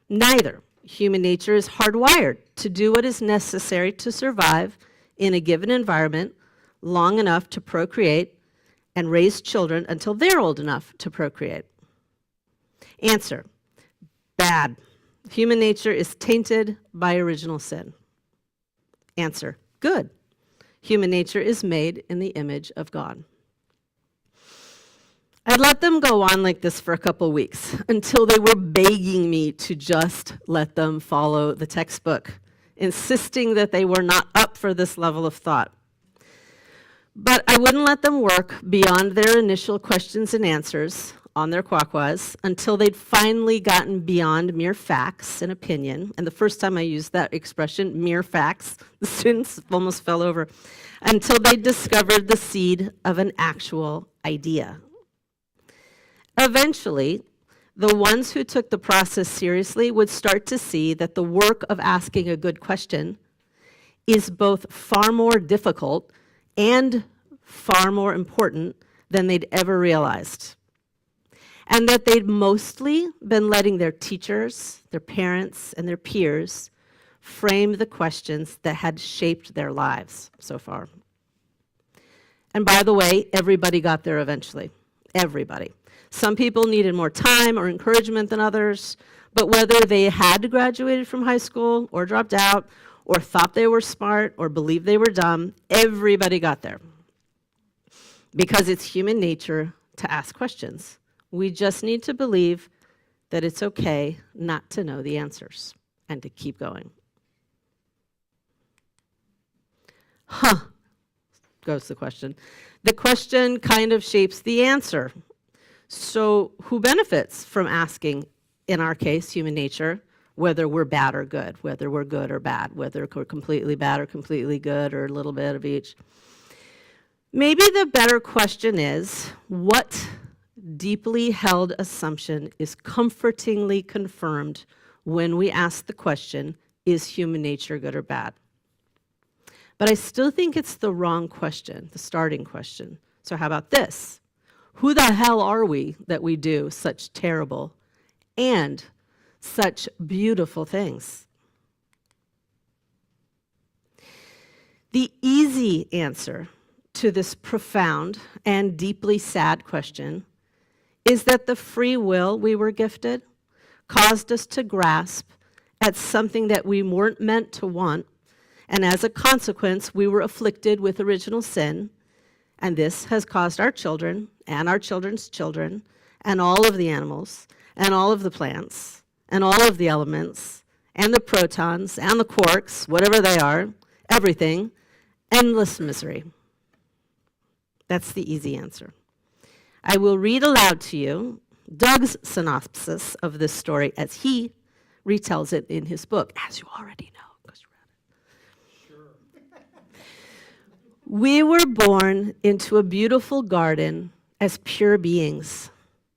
E: neither. Human nature is hardwired to do what is necessary to survive in a given environment long enough to procreate and raise children until they're old enough to procreate. Answer: bad. Human nature is tainted by original sin. Answer: good. Human nature is made in the image of God. I'd let them go on like this for a couple weeks until they were begging me to just let them follow the textbook, insisting that they were not up for this level of thought. But I wouldn't let them work beyond their initial questions and answers on their quaquas until they'd finally gotten beyond mere facts and opinion. And the first time I used that expression, mere facts, the students almost fell over, until they discovered the seed of an actual idea. Eventually, the ones who took the process seriously would start to see that the work of asking a good question is both far more difficult and far more important than they'd ever realized. And that they'd mostly been letting their teachers, their parents, and their peers frame the questions that had shaped their lives so far. And by the way, everybody got there eventually. Everybody. Some people needed more time or encouragement than others, but whether they had graduated from high school or dropped out or thought they were smart or believed they were dumb, everybody got there. Because it's human nature to ask questions. We just need to believe that it's okay not to know the answers and to keep going. Goes the question. The question kind of shapes the answer. So who benefits from asking, in our case, human nature, whether we're bad or good, whether we're good or bad, whether we're completely bad or completely good, or a little bit of each? Maybe the better question is, what deeply held assumption is comfortingly confirmed when we ask the question, is human nature good or bad? But I still think it's the wrong question, the starting question. So how about this? Who the hell are we that we do such terrible and such beautiful things? The easy answer to this profound and deeply sad question is that the free will we were gifted caused us to grasp at something that we weren't meant to want, and as a consequence, we were afflicted with original sin, and this has caused our children and our children's children and all of the animals and all of the plants and all of the elements and the protons and the quarks, whatever they are, everything, endless misery. That's the easy answer. I will read aloud to you Doug's synopsis of this story as he retells it in his book, as you already know, because you read it. Sure. We were born into a beautiful garden as pure beings.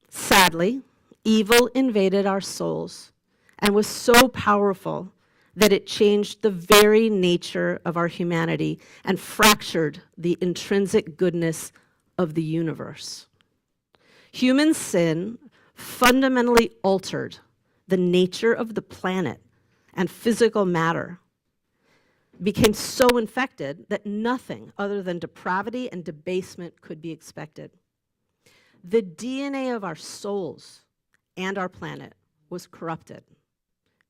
E: Sadly, evil invaded our souls and was so powerful that it changed the very nature of our humanity and fractured the intrinsic goodness of the universe. Human sin fundamentally altered the nature of the planet and physical matter, became so infected that nothing other than depravity and debasement could be expected. The DNA of our souls and our planet was corrupted,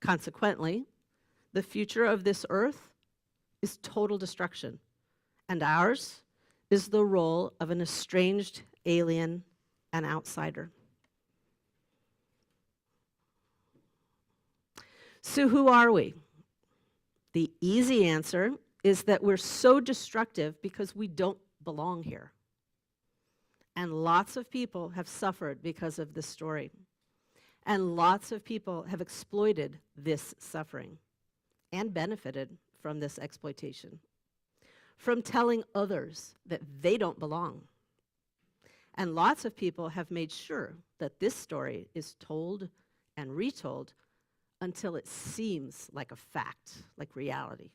E: Consequently, the future of this earth is total destruction, and ours is the role of an estranged alien and outsider. So who are we? The easy answer is that we're so destructive because we don't belong here. And lots of people have suffered because of this story. And lots of people have exploited this suffering and benefited from this exploitation, from telling others that they don't belong. And lots of people have made sure that this story is told and retold until it seems like a fact, like reality.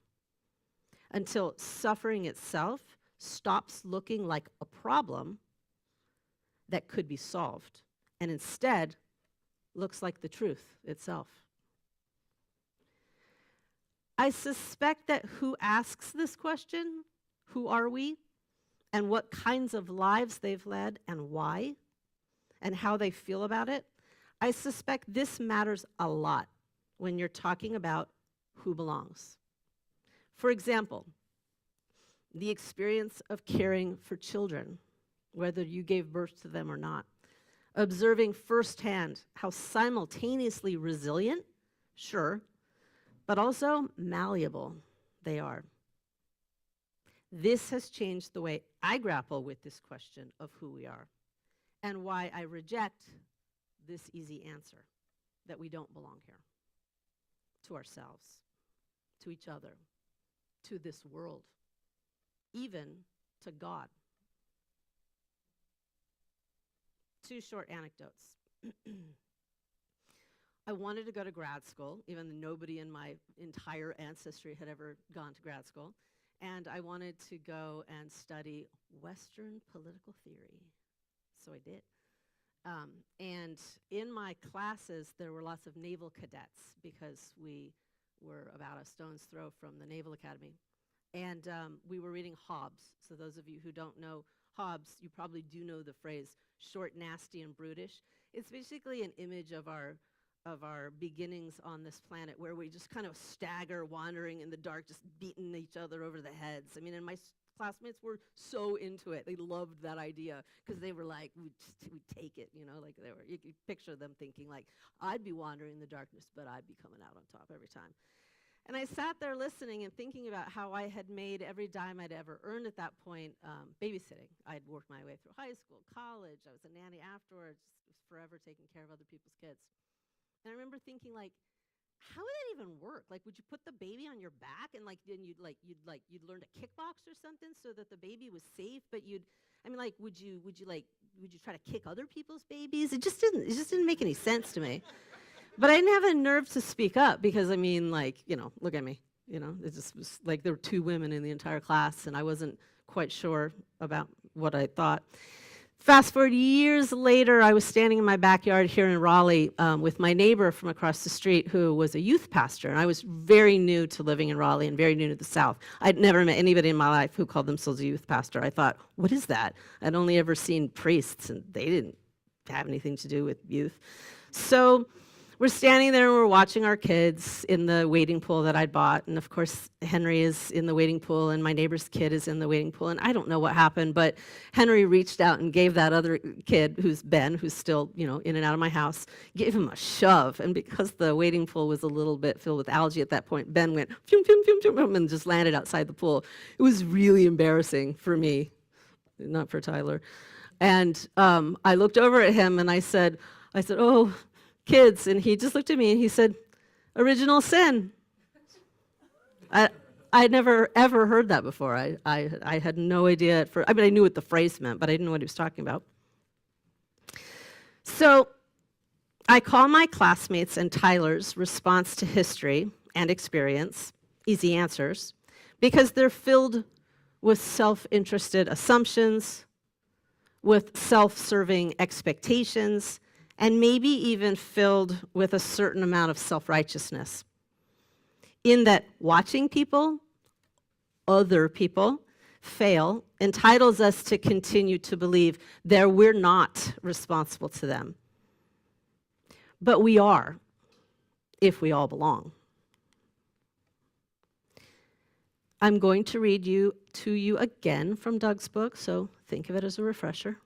E: Until suffering itself stops looking like a problem that could be solved, and instead looks like the truth itself. I suspect that who asks this question, who are we, and what kinds of lives they've led and why, and how they feel about it, I suspect this matters a lot when you're talking about who belongs. For example, the experience of caring for children, whether you gave birth to them or not, observing firsthand how simultaneously resilient, sure, but also malleable they are. This has changed the way I grapple with this question of who we are, and why I reject this easy answer, that we don't belong here, to ourselves, to each other, to this world, even to God. Two short anecdotes. I wanted to go to grad school, even though nobody in my entire ancestry had ever gone to grad school. And I wanted to go and study Western political theory. So I did. And in my classes, there were lots of naval cadets because we were about a stone's throw from the Naval Academy. And we were reading Hobbes. So those of you who don't know Hobbes, you probably do know the phrase short, nasty, and brutish. It's basically an image of our beginnings on this planet, where we just kind of stagger, wandering in the dark, just beating each other over the heads. I mean, and my classmates were so into it. They loved that idea because they were like, we'd take it, you know, like they were. You could picture them thinking like, I'd be wandering in the darkness, but I'd be coming out on top every time. And I sat there listening and thinking about how I had made every dime I'd ever earned at that point babysitting. I'd worked my way through high school, college. I was a nanny afterwards, just forever taking care of other people's kids. And I remember thinking, like, how would that even work? Like, would you put the baby on your back and then you'd learn to kickbox or something so that the baby was safe? But would you try to kick other people's babies? It just didn't make any sense to me. But I didn't have the nerve to speak up because, look at me. It just was like there were two women in the entire class, and I wasn't quite sure about what I thought. Fast forward years later, I was standing in my backyard here in Raleigh with my neighbor from across the street who was a youth pastor, and I was very new to living in Raleigh and very new to the South. I'd never met anybody in my life who called themselves a youth pastor. I thought, what is that? I'd only ever seen priests, and they didn't have anything to do with youth. So we're standing there and we're watching our kids in the wading pool that I'd bought. And of course, Henry is in the wading pool and my neighbor's kid is in the wading pool. And I don't know what happened, but Henry reached out and gave that other kid, who's Ben, who's still, in and out of my house, gave him a shove. And because the wading pool was a little bit filled with algae at that point, Ben went pum, pum, pum, pum, pum, and just landed outside the pool. It was really embarrassing for me, not for Tyler. And I looked over at him and I said, oh, kids, and he just looked at me and he said, original sin. I'd never ever heard that before. I had no idea at first. I knew what the phrase meant, but I didn't know what he was talking about. So I call my classmates and Tyler's response to history and experience easy answers, because they're filled with self-interested assumptions, with self-serving expectations, and maybe even filled with a certain amount of self-righteousness. In that watching people, other people, fail entitles us to continue to believe that we're not responsible to them. But we are. if we all belong. I'm going to read to you again from Doug's book, so think of it as a refresher.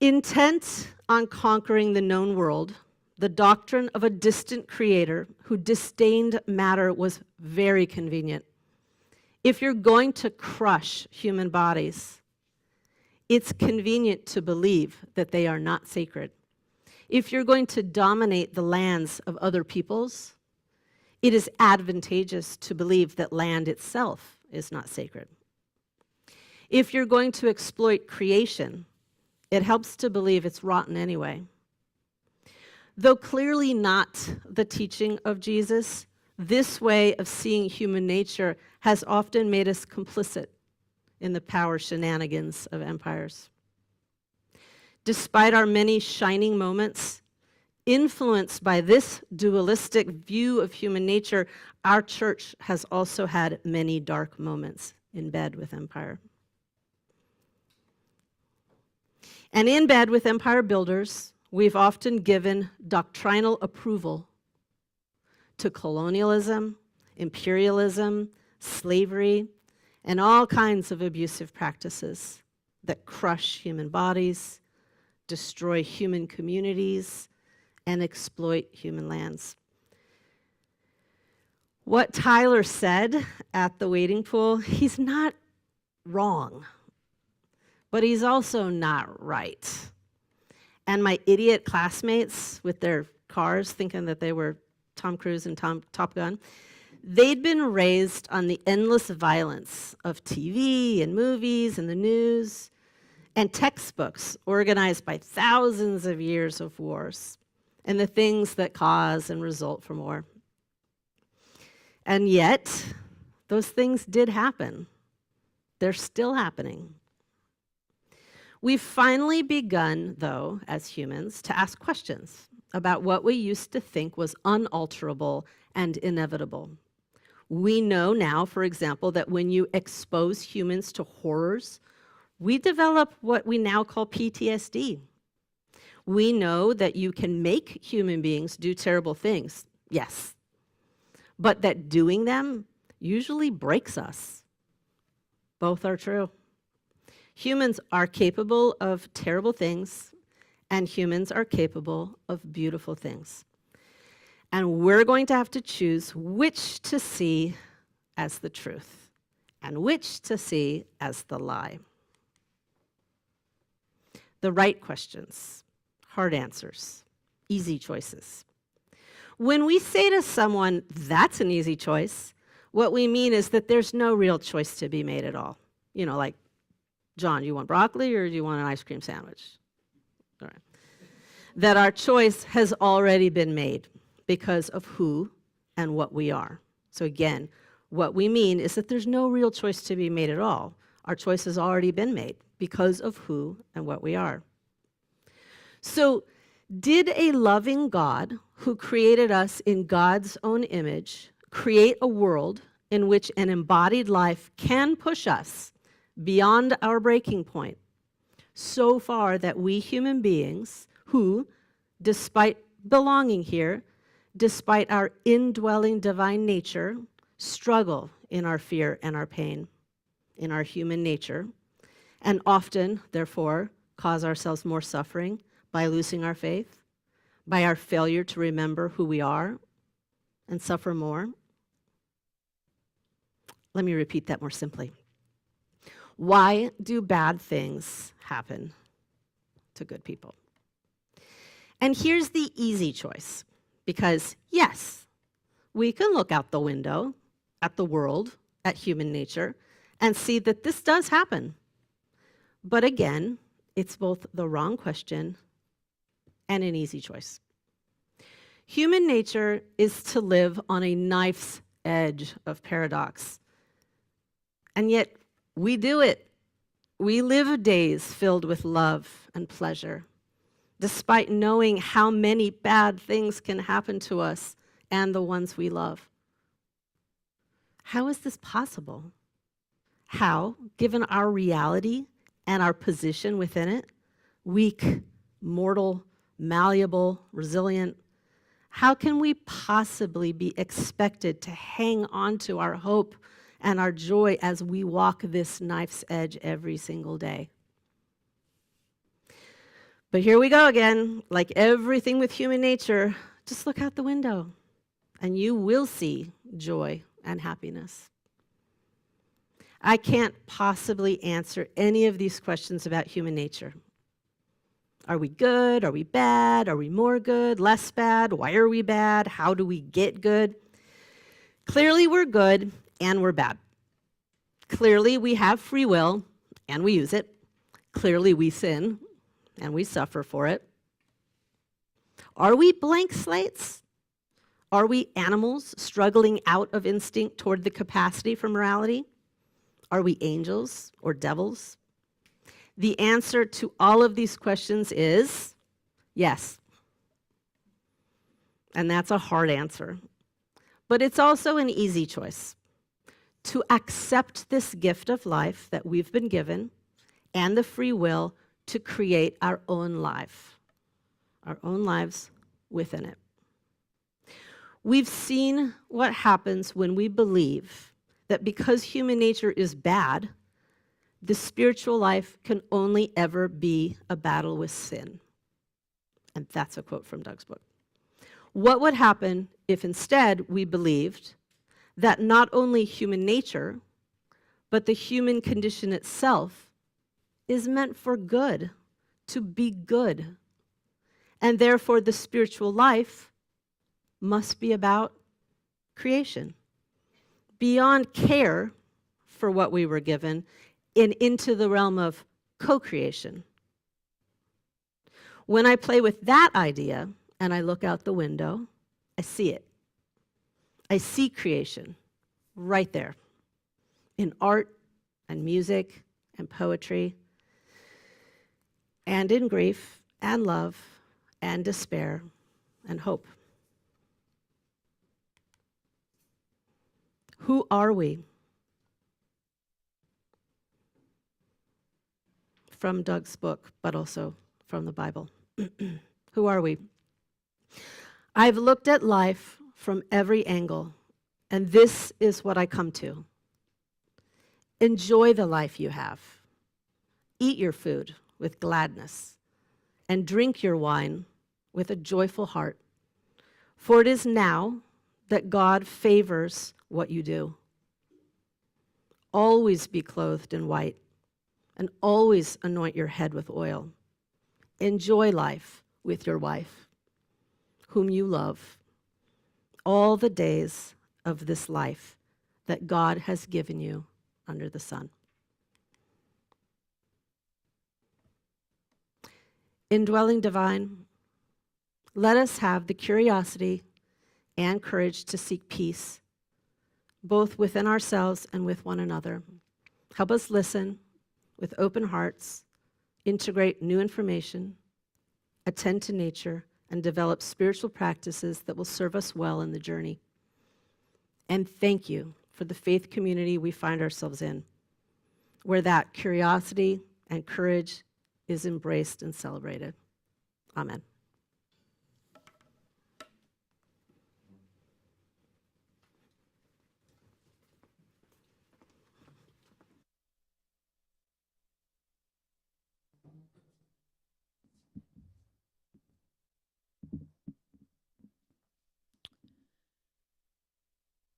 E: Intent on conquering the known world, the doctrine of a distant creator who disdained matter was very convenient. If you're going to crush human bodies, it's convenient to believe that they are not sacred. If you're going to dominate the lands of other peoples, it is advantageous to believe that land itself is not sacred. If you're going to exploit creation, it helps to believe it's rotten anyway. Though clearly not the teaching of Jesus, this way of seeing human nature has often made us complicit in the power shenanigans of empires. Despite our many shining moments, influenced by this dualistic view of human nature, our church has also had many dark moments in bed with empire. And in bed with empire builders, we've often given doctrinal approval to colonialism, imperialism, slavery, and all kinds of abusive practices that crush human bodies, destroy human communities, and exploit human lands. What Tyler said at the wading pool, he's not wrong, but he's also not right. And my idiot classmates with their cars thinking that they were Tom Cruise and Top Gun, they'd been raised on the endless violence of TV and movies and the news and textbooks organized by thousands of years of wars and the things that cause and result from war. And yet, those things did happen. They're still happening. We've finally begun, though, as humans, to ask questions about what we used to think was unalterable and inevitable. We know now, for example, that when you expose humans to horrors, we develop what we now call PTSD. We know that you can make human beings do terrible things, yes, but that doing them usually breaks us. Both are true. Humans are capable of terrible things, and humans are capable of beautiful things. And we're going to have to choose which to see as the truth and which to see as the lie. The right questions, hard answers, easy choices. When we say to someone, that's an easy choice, what we mean is that there's no real choice to be made at all. You know, like, John, you want broccoli or do you want an ice cream sandwich? All right. That our choice has already been made because of who and what we are. So again, what we mean is that there's no real choice to be made at all. Our choice has already been made because of who and what we are. So did a loving God who created us in God's own image create a world in which an embodied life can push us beyond our breaking point, so far that we human beings who, despite belonging here, despite our indwelling divine nature, struggle in our fear and our pain, in our human nature, and often, therefore, cause ourselves more suffering by losing our faith, by our failure to remember who we are, and suffer more? Let me repeat that more simply. Why do bad things happen to good people? And here's the easy choice, because yes, we can look out the window at the world, at human nature, and see that this does happen. But again, it's both the wrong question and an easy choice. Human nature is to live on a knife's edge of paradox. And yet, we do it. We live days filled with love and pleasure, despite knowing how many bad things can happen to us and the ones we love. How is this possible? How, given our reality and our position within it, weak, mortal, malleable, resilient, how can we possibly be expected to hang on to our hope and our joy as we walk this knife's edge every single day? But here we go again. Like everything with human nature, just look out the window and you will see joy and happiness. I can't possibly answer any of these questions about human nature. Are we good? Are we bad? Are we more good? Less bad? Why are we bad? How do we get good? Clearly, we're good and we're bad. Clearly, we have free will and we use it. Clearly, we sin and we suffer for it. Are we blank slates? Are we animals struggling out of instinct toward the capacity for morality? Are we angels or devils? The answer to all of these questions is yes. And that's a hard answer. But it's also an easy choice. To accept this gift of life that we've been given and the free will to create our own lives within it. We've seen what happens when we believe that because human nature is bad, the spiritual life can only ever be a battle with sin. And that's a quote from Doug's book. What would happen if instead we believed that not only human nature, but the human condition itself is meant for good, to be good, and therefore the spiritual life must be about creation, beyond care for what we were given, and into the realm of co-creation. When I play with that idea and I look out the window, I see it. I see creation right there in art and music and poetry and in grief and love and despair and hope. Who are we? From Doug's book, but also from the Bible. Who are we? I've looked at life from every angle, and this is what I come to. Enjoy the life you have. Eat your food with gladness, and drink your wine with a joyful heart. For it is now that God favors what you do. Always be clothed in white, and always anoint your head with oil. Enjoy life with your wife, whom you love, all the days of this life that God has given you under the sun. Indwelling divine, let us have the curiosity and courage to seek peace, both within ourselves and with one another. Help us listen with open hearts, integrate new information, attend to nature, and develop spiritual practices that will serve us well in the journey. And thank you for the faith community we find ourselves in, where that curiosity and courage is embraced and celebrated. Amen.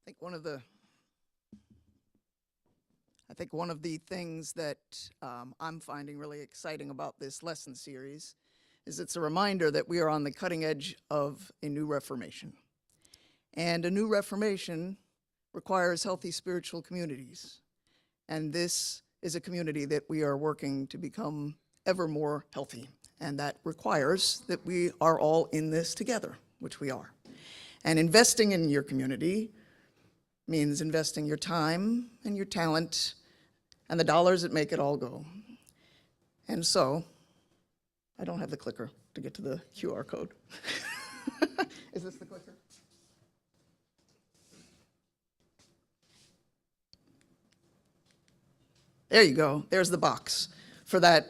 F: I think one of the things that I'm finding really exciting about this lesson series is it's a reminder that we are on the cutting edge of a new reformation. And a new reformation requires healthy spiritual communities. And this is a community that we are working to become ever more healthy. And that requires that we are all in this together, which we are. And investing in your community means investing your time and your talent and the dollars that make it all go. And so, I don't have the clicker to get to the QR code. Is this the clicker? There you go. There's the box for that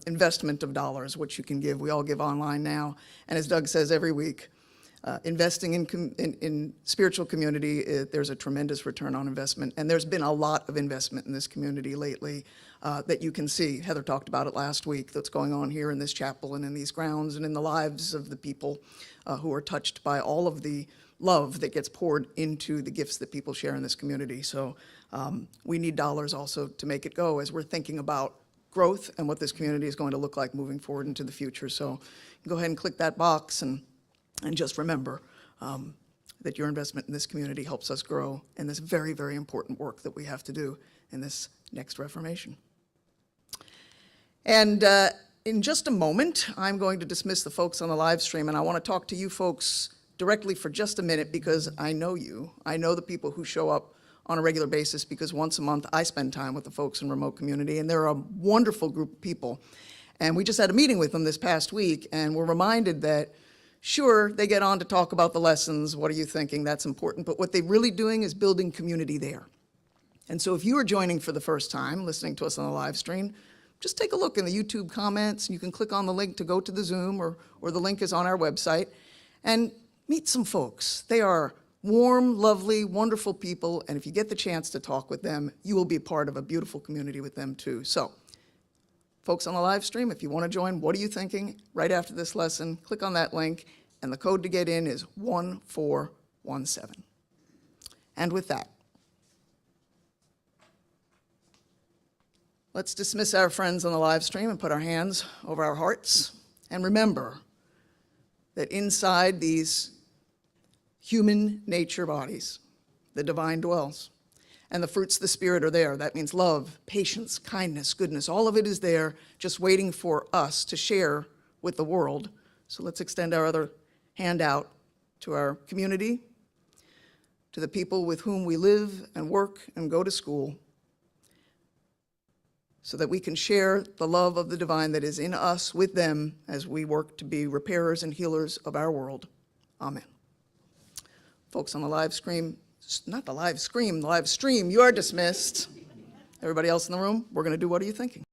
F: investment of dollars, which you can give. We all give online now. And as Doug says every week, investing in spiritual community, there's a tremendous return on investment. And there's been a lot of investment in this community lately that you can see. Heather talked about it last week, that's going on here in this chapel and in these grounds and in the lives of the people who are touched by all of the love that gets poured into the gifts that people share in this community. So we need dollars also to make it go as we're thinking about growth and what this community is going to look like moving forward into the future. So go ahead and click that box and just remember that your investment in this community helps us grow in this very, very important work that we have to do in this next Reformation. And in just a moment, I'm going to dismiss the folks on the live stream, and I want to talk to you folks directly for just a minute because I know you. I know the people who show up on a regular basis because once a month I spend time with the folks in remote community, and they're a wonderful group of people. And we just had a meeting with them this past week, and we're reminded that sure, they get on to talk about the lessons, what are you thinking, that's important, but what they're really doing is building community there. And so if you are joining for the first time, listening to us on the live stream, just take a look in the YouTube comments. You can click on the link to go to the Zoom, or the link is on our website, and meet some folks. They are warm, lovely, wonderful people, and if you get the chance to talk with them, you will be part of a beautiful community with them too. So, folks on the live stream, if you want to join, what are you thinking? Right after this lesson, click on that link, and the code to get in is 1417. And with that, let's dismiss our friends on the live stream and put our hands over our hearts. And remember that inside these human nature bodies, the divine dwells. And the fruits of the Spirit are there. That means love, patience, kindness, goodness. All of it is there, just waiting for us to share with the world. So let's extend our other hand out to our community, to the people with whom we live and work and go to school, so that we can share the love of the divine that is in us with them as we work to be repairers and healers of our world. Amen. Folks on the live stream, not the live stream, you are dismissed. Everybody else in the room, we're going to do What Are You Thinking?